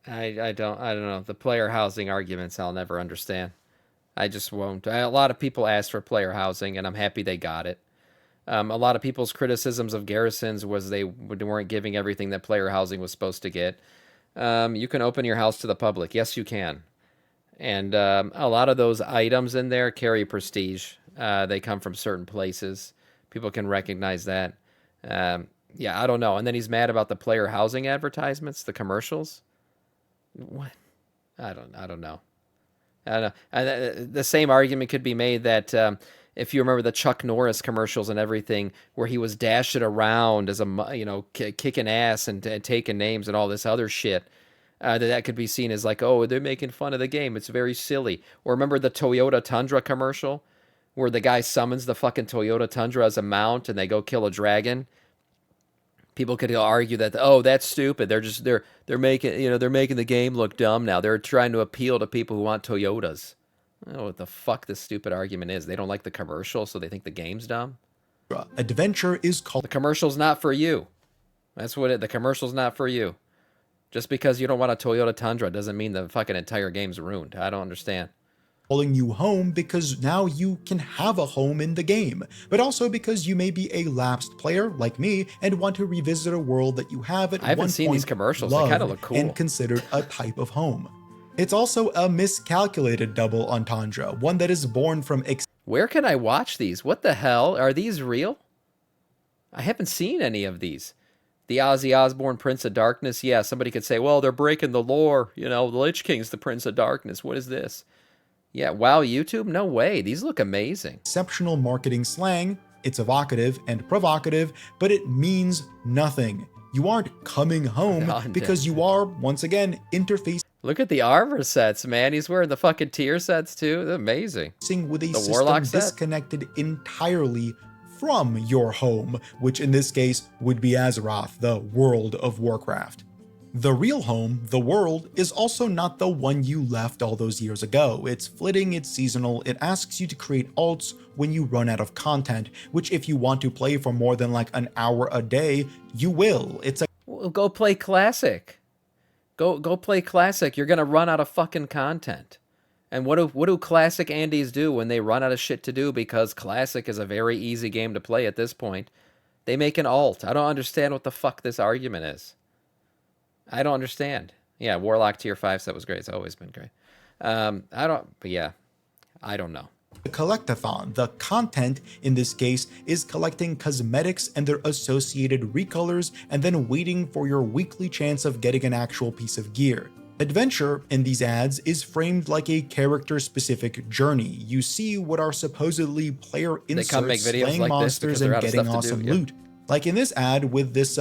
I don't know. The player housing arguments I'll never understand. I just won't. A lot of people asked for player housing, and I'm happy they got it. A lot of people's criticisms of garrisons was they weren't giving everything that player housing was supposed to get. You can open your house to the public. Yes, you can. And a lot of those items in there carry prestige. They come from certain places. People can recognize that. Yeah, I don't know. And then he's mad about the player housing advertisements, the commercials. What? I don't know. I don't know. The same argument could be made that if you remember the Chuck Norris commercials and everything, where he was dashing around as kicking ass and taking names and all this other shit, that could be seen as like, oh, they're making fun of the game. It's very silly. Or remember the Toyota Tundra commercial, where the guy summons the fucking Toyota Tundra as a mount and they go kill a dragon. People could argue that, oh, that's stupid. They're making the game look dumb now. They're trying to appeal to people who want Toyotas. I don't know what the fuck this stupid argument is. They don't like the commercial, so they think the game's dumb. Adventure is called. The commercial's not for you. That's what the commercial's not for you. Just because you don't want a Toyota Tundra doesn't mean the fucking entire game's ruined. I don't understand. Calling you home because now you can have a home in the game, but also because you may be a lapsed player like me and want to revisit a world that you have at I haven't one seen point these commercials. loved They kind of look cool. and considered a type of home. It's also a miscalculated double entendre, one that is born from Where can I watch these? What the hell? Are these real? I haven't seen any of these. The Ozzy Osbourne Prince of Darkness. Yeah, somebody could say, well, they're breaking the lore. You know, the Lich King's the Prince of Darkness. What is this? Yeah, wow, YouTube? No way. These look amazing. exceptional marketing slang. It's evocative and provocative, but it means nothing. You aren't coming home because you are, once again, interfacing Look at the armor sets, man. He's wearing the fucking tier sets, too. They're amazing. with a The system Warlock set? disconnected entirely from your home, which in this case would be Azeroth, the world of Warcraft. The real home, the world, is also not the one you left all those years ago. It's flitting, it's seasonal, it asks you to create alts when you run out of content, which if you want to play for more than like an hour a day, you will. It's a Well, go play Classic. Go play Classic. You're gonna run out of fucking content. And what do Classic Andes do when they run out of shit to do? Because Classic is a very easy game to play at this point. They make an alt. I don't understand what the fuck this argument is. I don't understand. Yeah, Warlock tier 5 set was great. It's always been great. I don't know. collectathon. The content in this case is collecting cosmetics and their associated recolors and then waiting for your weekly chance of getting an actual piece of gear. Adventure in these ads is framed like a character-specific journey. You see what are supposedly player come make inserts, videos slaying like this monsters because they're and out of getting stuff to do, awesome yeah. loot. Like in this ad with this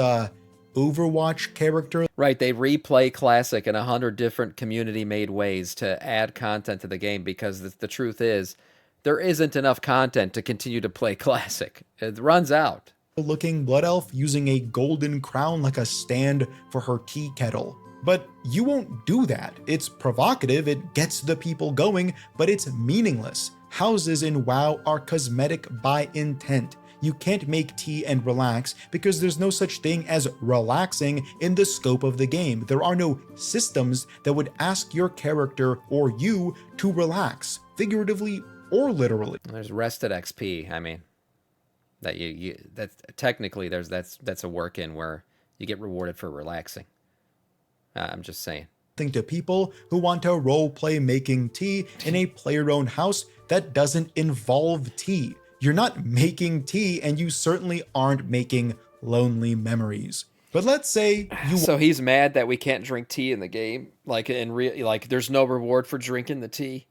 Overwatch character. Right, they replay Classic in 100 different community-made ways to add content to the game because the truth is, there isn't enough content to continue to play Classic. It runs out. Looking blood elf using a golden crown like a stand for her tea kettle. But you won't do that. It's provocative, it gets the people going, but it's meaningless. Houses in WoW are cosmetic by intent. You can't make tea and relax because there's no such thing as relaxing in the scope of the game. There are no systems that would ask your character or you to relax, figuratively or literally. There's rested XP. I mean, that's technically that's a work in where you get rewarded for relaxing. I'm just saying. To people who want to roleplay making tea in a player-owned house that doesn't involve tea. You're not making tea, and you certainly aren't making lonely memories. But let's say you So he's mad that we can't drink tea in the game. Like there's no reward for drinking the tea.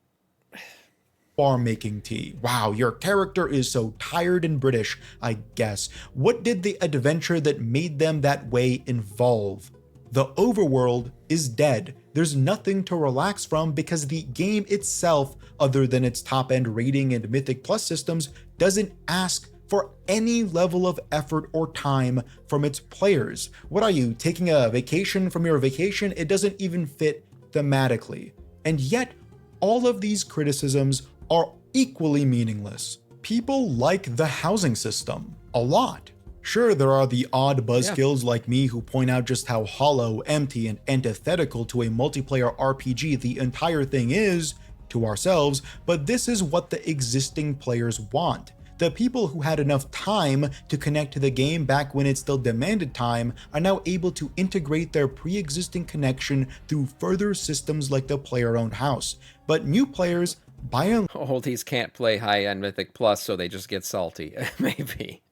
are making tea. Wow, your character is so tired and British, I guess. What did the adventure that made them that way involve? The overworld is dead. There's nothing to relax from because the game itself, other than its top-end rating and Mythic Plus systems, doesn't ask for any level of effort or time from its players. What are you, taking a vacation from your vacation? It doesn't even fit thematically. And yet, all of these criticisms are equally meaningless. People like the housing system a lot. Sure, there are the odd Yeah. buzzkills like me who point out just how hollow, empty, and antithetical to a multiplayer RPG the entire thing is to ourselves, but this is what the existing players want. The people who had enough time to connect to the game back when it still demanded time are now able to integrate their pre-existing connection through further systems like the player-owned house. But new players, by and Oldies can't play high-end Mythic Plus, so they just get salty. Maybe.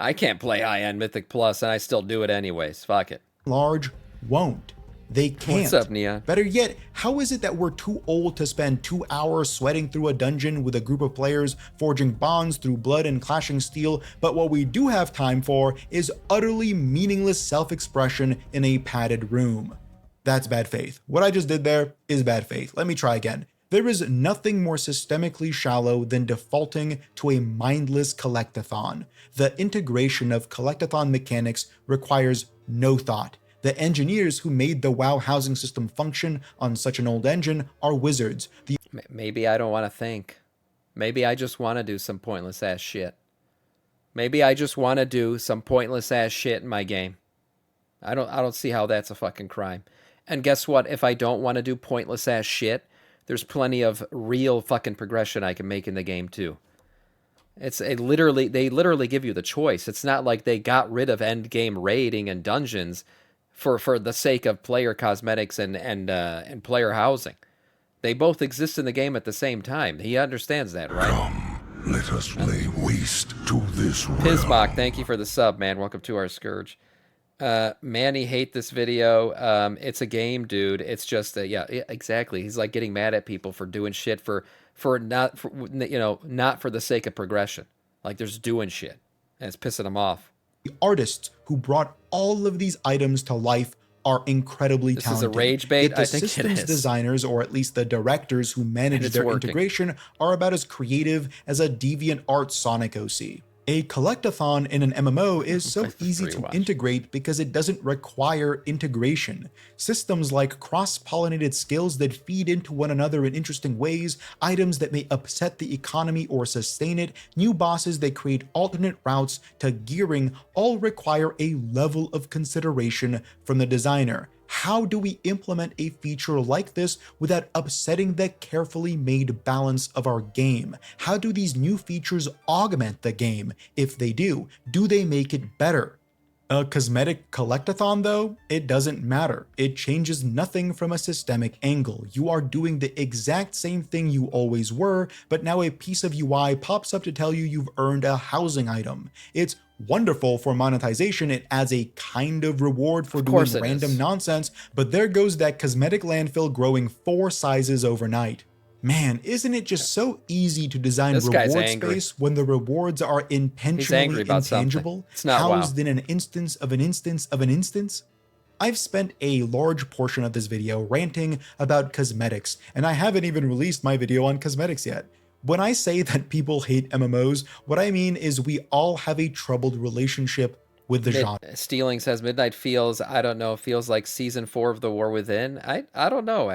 I can't play high-end Mythic Plus, and I still do it anyways. Fuck it. large, won't. They What's can't. up, Nia? Better yet, how is it that we're too old to spend 2 hours sweating through a dungeon with a group of players, forging bonds through blood and clashing steel, but what we do have time for is utterly meaningless self-expression in a padded room? That's bad faith. What I just did there is bad faith. Let me try again. There is nothing more systemically shallow than defaulting to a mindless collectathon. The integration of collectathon mechanics requires no thought. The engineers who made the WoW housing system function on such an old engine are wizards. The Maybe I don't want to think. Maybe I just want to do some pointless ass shit. Maybe I just want to do some pointless ass shit in my game. I don't see how that's a fucking crime. And guess what? If I don't want to do pointless ass shit, there's plenty of real fucking progression I can make in the game too. They literally give you the choice. It's not like they got rid of end game raiding and dungeons for the sake of player cosmetics and player housing. They both exist in the game at the same time. He understands that, right? Come, let us lay waste to this Pismock, realm. thank you for the sub, man. Welcome to our Scourge. Manny hate this video. It's a game, dude. It's just yeah, exactly. He's like getting mad at people for doing shit not for the sake of progression. Like they're just doing shit, and it's pissing him off. artists who brought all of these items to life are incredibly This is a talented. rage bait? Yet the I think it systems is. designers, or at least the directors who manage it's their working. integration, are about as creative as a DeviantArt Sonic OC. A collectathon in an MMO is so Like the easy free to watch. integrate because it doesn't require integration. Systems like cross-pollinated skills that feed into one another in interesting ways, items that may upset the economy or sustain it, new bosses that create alternate routes to gearing all require a level of consideration from the designer. How do we implement a feature like this without upsetting the carefully made balance of our game? How do these new features augment the game? If they do they make it better? A cosmetic collectathon though, it doesn't matter. It changes nothing from a systemic angle. You are doing the exact same thing you always were, but now a piece of UI pops up to tell you you've earned a housing item. It's wonderful for monetization. It adds a kind of reward for doing course it random is. nonsense, but there goes that cosmetic landfill growing 4 sizes overnight. Man, isn't it just so easy to design This guy's reward angry. space when the rewards are intentionally about something. intangible, It's not WoW. housed in an instance of an instance of an instance? I've spent a large portion of this video ranting about cosmetics, and I haven't even released my video on cosmetics yet. When I say that people hate MMOs, what I mean is we all have a troubled relationship with the genre. Stealing says Midnight feels, I don't know, feels like season 4 of The War Within. I don't know.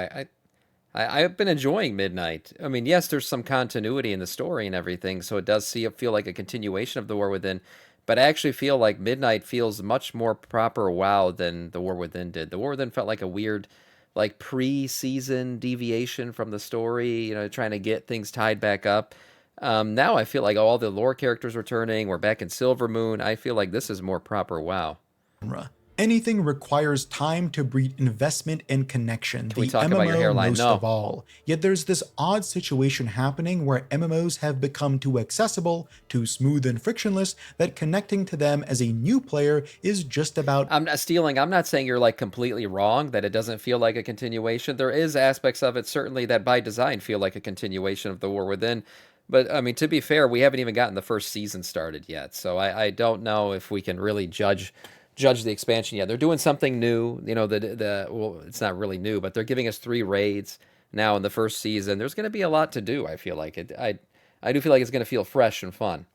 I've been enjoying Midnight. I mean, yes, there's some continuity in the story and everything, so it does feel like a continuation of The War Within. But I actually feel like Midnight feels much more proper WoW than The War Within did. The War Within felt like a weird, like pre-season deviation from the story, trying to get things tied back up. Now I feel like all the lore characters returning. We're back in Silvermoon. I feel like this is more proper WoW. Anything requires time to breed investment and connection. we The talk about your MMO hairline? most No. of all. Yet there's this odd situation happening where MMOs have become too accessible, too smooth and frictionless, that connecting to them as a new player is just about I'm not stealing. I'm not saying you're like completely wrong, that it doesn't feel like a continuation. There is aspects of it certainly that by design feel like a continuation of The War Within. But I mean, to be fair, we haven't even gotten the first season started yet. So I don't know if we can really judge the expansion yet. They're doing something new. Well, it's not really new, but they're giving us 3 raids now in the first season. There's going to be a lot to do, I feel like. I do feel like it's going to feel fresh and fun.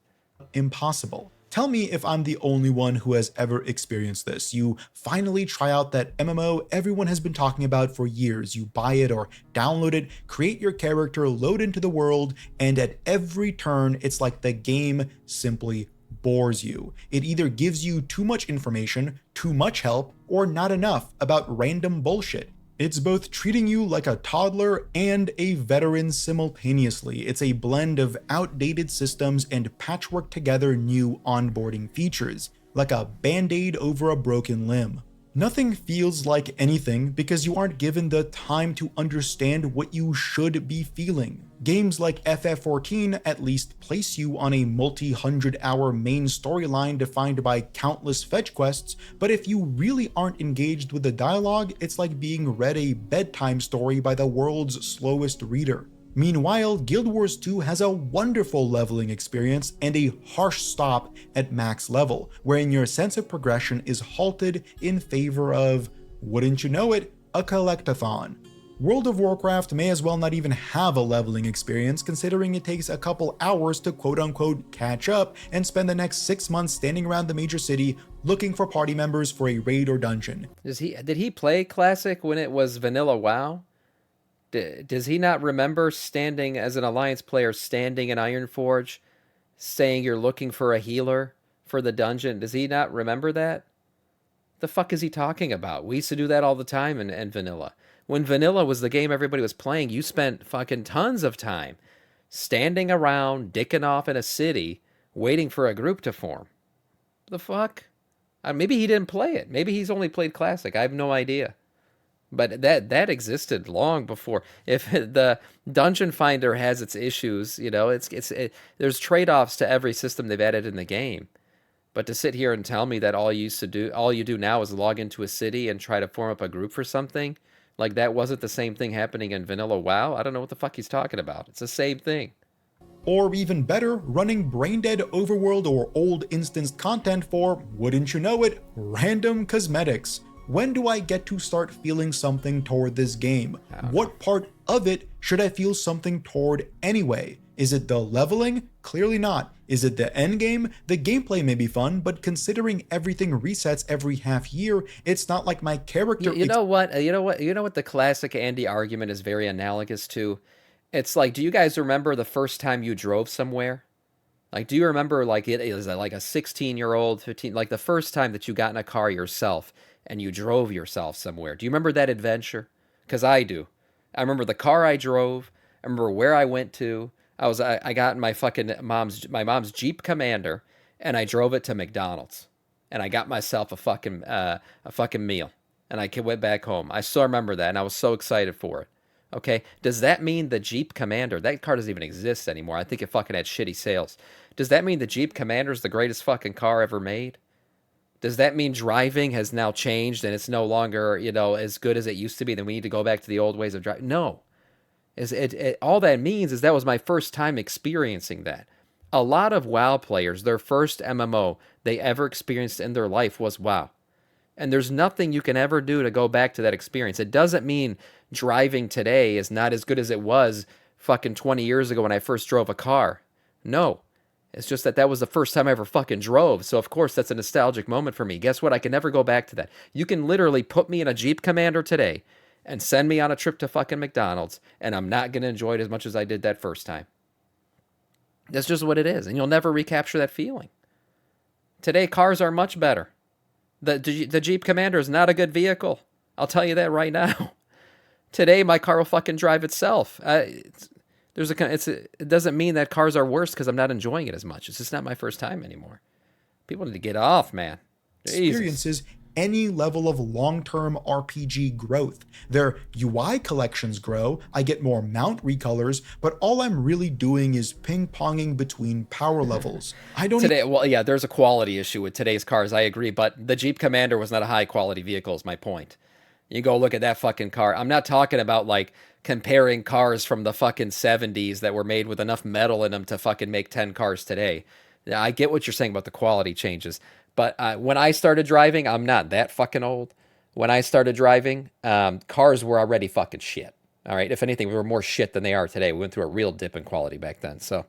impossible. Tell me if I'm the only one who has ever experienced this. You finally try out that MMO everyone has been talking about for years. You buy it or download it, create your character, load into the world, and at every turn, it's like the game simply bores you. It either gives you too much information, too much help, or not enough about random bullshit. It's both treating you like a toddler and a veteran simultaneously. It's a blend of outdated systems and patchwork together new onboarding features, like a band-aid over a broken limb. Nothing feels like anything because you aren't given the time to understand what you should be feeling. Games like FF14 at least place you on a multi-hundred-hour main storyline defined by countless fetch quests, but if you really aren't engaged with the dialogue, it's like being read a bedtime story by the world's slowest reader. Meanwhile, Guild Wars 2 has a wonderful leveling experience and a harsh stop at max level, wherein your sense of progression is halted in favor of, wouldn't you know it, a collectathon. World of Warcraft may as well not even have a leveling experience, considering it takes a couple hours to quote-unquote catch up and spend the next 6 months standing around the major city looking for party members for a raid or dungeon. Did he play Classic when it was vanilla WoW? Does he not remember standing as an Alliance player, standing in Ironforge, saying you're looking for a healer for the dungeon? Does he not remember that? The fuck is he talking about? We used to do that all the time in vanilla. When vanilla was the game everybody was playing, you spent fucking tons of time standing around, dicking off in a city, waiting for a group to form. The fuck? Maybe he didn't play it. Maybe he's only played Classic. I have no idea. But that existed long before. If the Dungeon Finder has its issues, you know, there's trade-offs to every system they've added in the game. But to sit here and tell me that all you do now is log into a city and try to form up a group for something, like that wasn't the same thing happening in vanilla WoW, I don't know what the fuck he's talking about. It's the same thing. Or even better, running brain-dead overworld or old instanced content for, wouldn't you know it, random cosmetics. When do I get to start feeling something toward this game? What part of it should I feel something toward anyway? Is it the leveling? Clearly not. Is it the endgame? The gameplay may be fun, but considering everything resets every half year, it's not like my character... You know what the classic Andy argument is very analogous to? It's like, do you guys remember the first time you drove somewhere? Like, do you remember, like, it is like a 16-year-old, 15, like the first time that you got in a car yourself and you drove yourself somewhere? Do you remember that adventure? Because I do. I remember the car I drove. I remember where I went to. I got in my mom's Jeep Commander, and I drove it to McDonald's, and I got myself a fucking meal, and I went back home. I still remember that, and I was so excited for it. Okay, does that mean the Jeep Commander, that car doesn't even exist anymore? I think it fucking had shitty sales. Does that mean the Jeep Commander is the greatest fucking car ever made? Does that mean driving has now changed and it's no longer, you know, as good as it used to be? Then we need to go back to the old ways of driving? No. All that means is that was my first time experiencing that. A lot of WoW players, their first MMO they ever experienced in their life was WoW. And there's nothing you can ever do to go back to that experience. It doesn't mean driving today is not as good as it was fucking 20 years ago when I first drove a car. No. It's just that was the first time I ever fucking drove. So, of course, that's a nostalgic moment for me. Guess what? I can never go back to that. You can literally put me in a Jeep Commander today and send me on a trip to fucking McDonald's, and I'm not going to enjoy it as much as I did that first time. That's just what it is, and you'll never recapture that feeling. Today, cars are much better. The Jeep Commander is not a good vehicle. I'll tell you that right now. Today, my car will fucking drive itself. It doesn't mean that cars are worse because I'm not enjoying it as much. It's just not my first time anymore. People need to get off, man. Experiences any level of long-term RPG growth. Their UI collections grow, I get more mount recolors, but all I'm really doing is ping-ponging between power levels. There's a quality issue with today's cars, I agree, but the Jeep Commander was not a high-quality vehicle is my point. You go look at that fucking car. I'm not talking about, like, comparing cars from the fucking 70s that were made with enough metal in them to fucking make 10 cars today. I get what you're saying about the quality changes. But when I started driving, I'm not that fucking old. When I started driving, cars were already fucking shit. All right. If anything, we were more shit than they are today. We went through a real dip in quality back then. So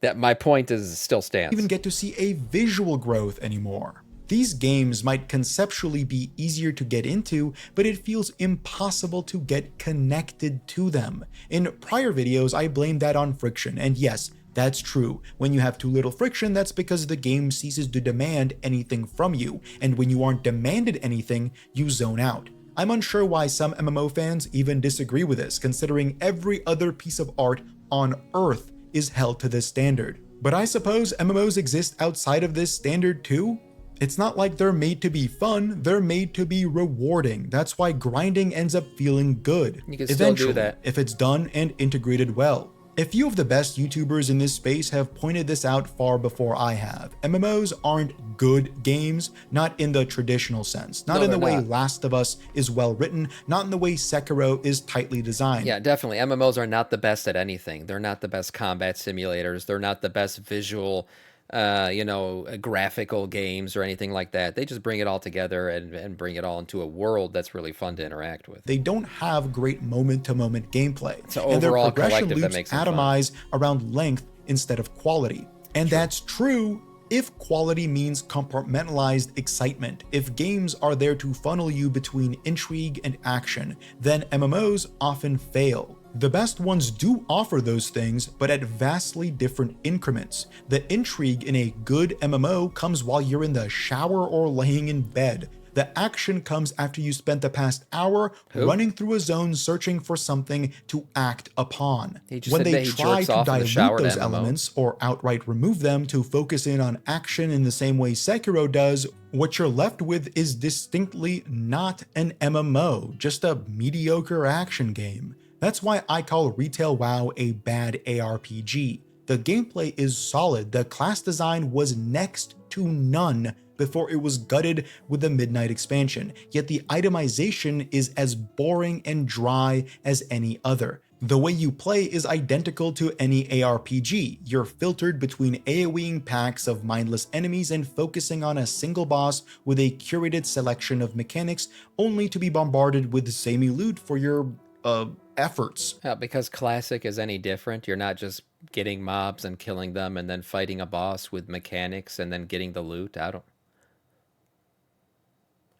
that my point still stands. Even get to see a visual growth anymore. These games might conceptually be easier to get into, but it feels impossible to get connected to them. In prior videos, I blamed that on friction, and yes, That's true. When you have too little friction, that's because the game ceases to demand anything from you, and when you aren't demanded anything, you zone out. I'm unsure why some MMO fans even disagree with this, considering every other piece of art on Earth is held to this standard. But I suppose MMOs exist outside of this standard too? It's not like they're made to be fun, they're made to be rewarding. That's why grinding ends up feeling good. You can still do that. If it's done and integrated well. A few of the best YouTubers in this space have pointed this out far before I have. MMOs aren't good games, not in the traditional sense. Not in the way Last of Us is well written, not in the way Sekiro is tightly designed. Yeah, definitely. MMOs are not the best at anything. They're not the best combat simulators. They're not the best visual, graphical games or anything like that. They just bring it all together and bring it all into a world that's really fun to interact with. They don't have great moment-to-moment gameplay, So and their overall progression collective that loops makes it fun. atomize around length instead of quality. And that's true if quality means compartmentalized excitement. If games are there to funnel you between intrigue and action, then MMOs often fail. The best ones do offer those things, but at vastly different increments. The intrigue in a good MMO comes while you're in the shower or laying in bed. The action comes after you spent the past hour running through a zone searching for something to act upon. When they try to dilute those elements or outright remove them to focus in on action in the same way Sekiro does, what you're left with is distinctly not an MMO, just a mediocre action game. That's why I call Retail WoW a bad ARPG. The gameplay is solid, the class design was next to none before it was gutted with the Midnight expansion, yet the itemization is as boring and dry as any other. The way you play is identical to any ARPG. You're filtered between AoEing packs of mindless enemies and focusing on a single boss with a curated selection of mechanics, only to be bombarded with samey loot for your, efforts. Because Classic is any different. You're not just getting mobs and killing them and then fighting a boss with mechanics and then getting the loot.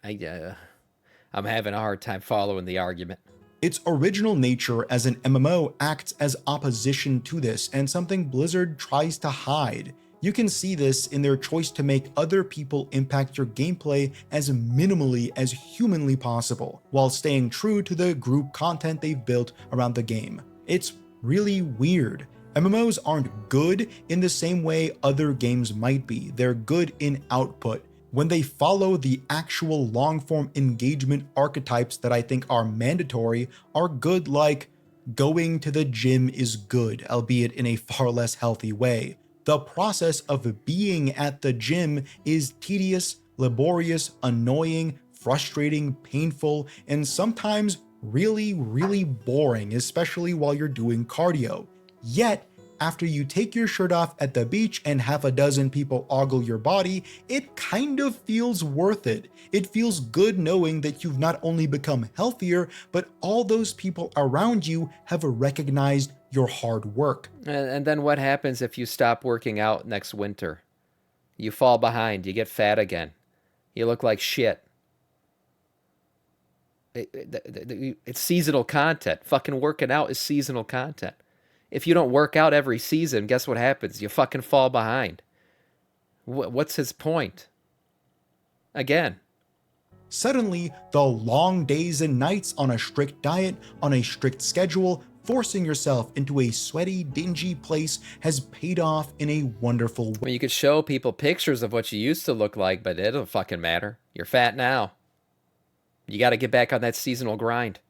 I'm having a hard time following the argument. Its original nature as an MMO acts as opposition to this, and something Blizzard tries to hide. You can see this in their choice to make other people impact your gameplay as minimally as humanly possible, while staying true to the group content they've built around the game. It's really weird. MMOs aren't good in the same way other games might be. They're good in output. When they follow the actual long-form engagement archetypes that I think are mandatory, are good, like going to the gym is good, albeit in a far less healthy way. The process of being at the gym is tedious, laborious, annoying, frustrating, painful, and sometimes really, really boring, especially while you're doing cardio. Yet, after you take your shirt off at the beach and half a dozen people ogle your body, it kind of feels worth it. It feels good knowing that you've not only become healthier, but all those people around you have recognized your hard work. And then what happens if you stop working out next winter? You fall behind, you get fat again. You look like shit. It's seasonal content. Fucking working out is seasonal content. If you don't work out every season, guess what happens? You fucking fall behind. What's his point? Again. Suddenly, the long days and nights on a strict diet, on a strict schedule, forcing yourself into a sweaty, dingy place has paid off in a wonderful way. Well, you could show people pictures of what you used to look like, but it don't fucking matter. You're fat now. You got to get back on that seasonal grind.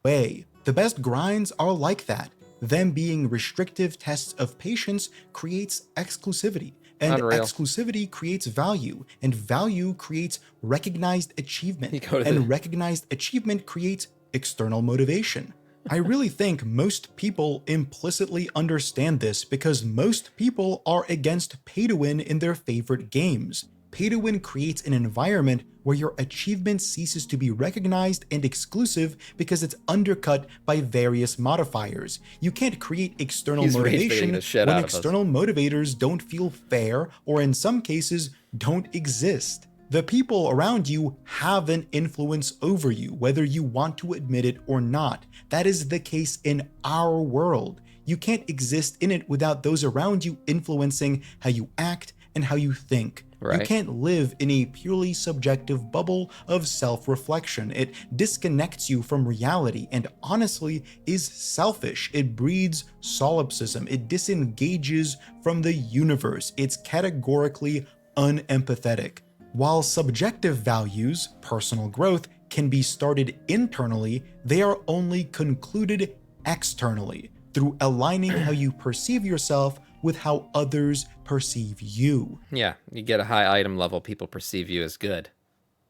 The best grinds are like that. Them being restrictive tests of patience creates exclusivity, and exclusivity creates value, and value creates recognized achievement, and recognized achievement creates external motivation. I really think most people implicitly understand this because most people are against pay-to-win in their favorite games. Pay-to-win creates an environment where your achievement ceases to be recognized and exclusive because it's undercut by various modifiers. You can't create external motivation when external motivators don't feel fair or in some cases don't exist. The people around you have an influence over you, whether you want to admit it or not. That is the case in our world. You can't exist in it without those around you influencing how you act and how you think. You Right. can't live in a purely subjective bubble of self-reflection. It disconnects you from reality and honestly is selfish. It breeds solipsism. It disengages from the universe. It's categorically unempathetic. While subjective values, personal growth, can be started internally, they are only concluded externally through aligning how you perceive yourself with how others perceive you. Yeah, you get a high item level, people perceive you as good.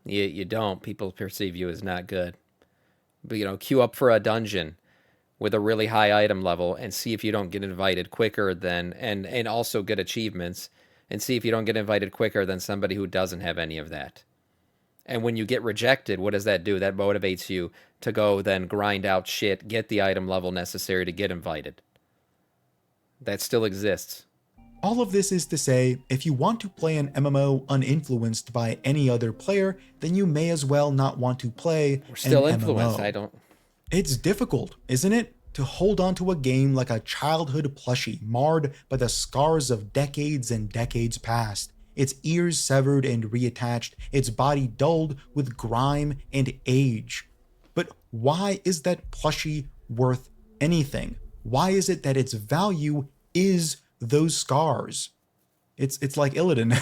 You don't, people perceive you as not good. But, queue up for a dungeon with a really high item level and see if you don't get invited quicker than, and also get achievements, and see if you don't get invited quicker than somebody who doesn't have any of that. And when you get rejected, what does that do? That motivates you to go then grind out shit, get the item level necessary to get invited. That still exists. All of this is to say, if you want to play an MMO uninfluenced by any other player, then you may as well not want to play We're still an influenced. MMO. It's difficult, isn't it? To hold on to a game like a childhood plushie marred by the scars of decades and decades past. Its ears severed and reattached, its body dulled with grime and age. But why is that plushie worth anything? Why is it that its value is those scars? It's like Illidan.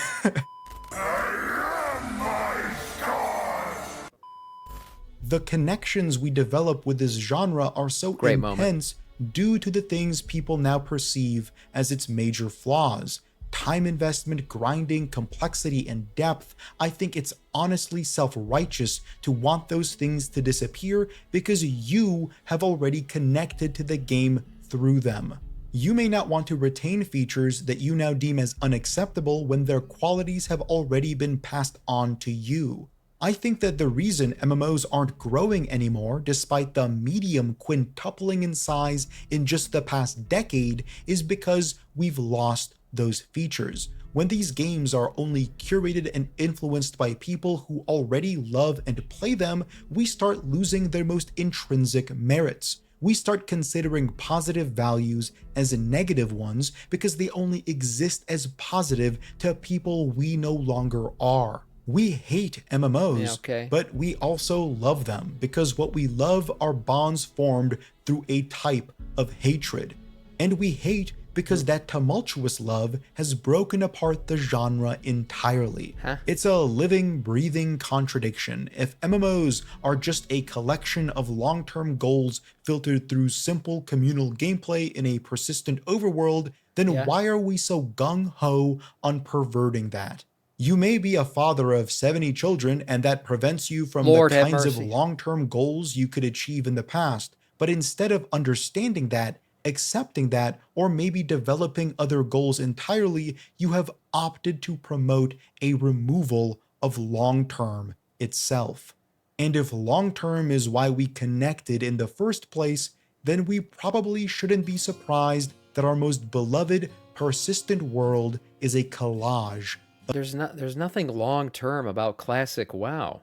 The connections we develop with this genre are so Great moment. intense due to the things people now perceive as its major flaws. Time investment, grinding, complexity, and depth. I think it's honestly self-righteous to want those things to disappear because you have already connected to the game through them. You may not want to retain features that you now deem as unacceptable when their qualities have already been passed on to you. I think that the reason MMOs aren't growing anymore, despite the medium quintupling in size in just the past decade, is because we've lost those features. When these games are only curated and influenced by people who already love and play them, we start losing their most intrinsic merits. We start considering positive values as negative ones because they only exist as positive to people we no longer are. We hate MMOs, but we also love them because what we love are bonds formed through a type of hatred. And we hate because that tumultuous love has broken apart the genre entirely. It's a living, breathing contradiction. If MMOs are just a collection of long-term goals filtered through simple communal gameplay in a persistent overworld, then why are we so gung-ho on perverting that? You may be a father of 70 children and that prevents you from the kinds of long-term goals you could achieve in the past, but instead of understanding that, accepting that, or maybe developing other goals entirely, you have opted to promote a removal of long-term itself. And if long-term is why we connected in the first place, then we probably shouldn't be surprised that our most beloved, persistent world is a collage. There's nothing long-term about classic WoW.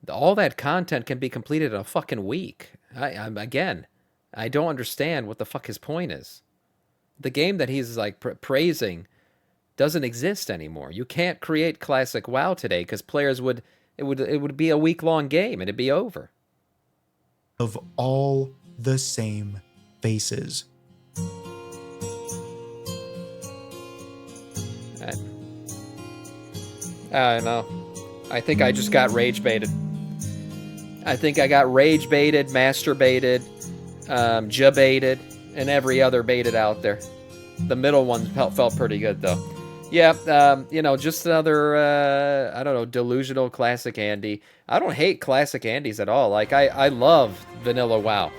All that content can be completed in a fucking week. I don't understand what the fuck his point is. The game that he's like praising doesn't exist anymore. You can't create classic WoW today because players would be a week-long game and it'd be over. Of all the same faces. I don't know. I think I just got rage baited. I think I got rage baited, masturbated, ja-baited, and every other baited out there. The middle one felt pretty good, though. Yeah, just another, I don't know, delusional classic Andy. I don't hate classic Andys at all. Like, I love Vanilla WoW.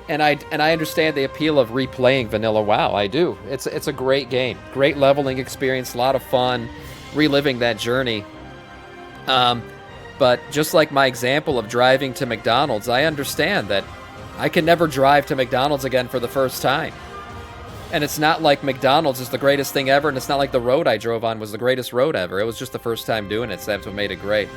And I understand the appeal of replaying Vanilla WoW. I do. It's a great game. Great leveling experience, a lot of fun, reliving that journey. But just like my example of driving to McDonald's, I understand that I can never drive to McDonald's again for the first time. And it's not like McDonald's is the greatest thing ever, and it's not like the road I drove on was the greatest road ever. It was just the first time doing it, so that's what made it great.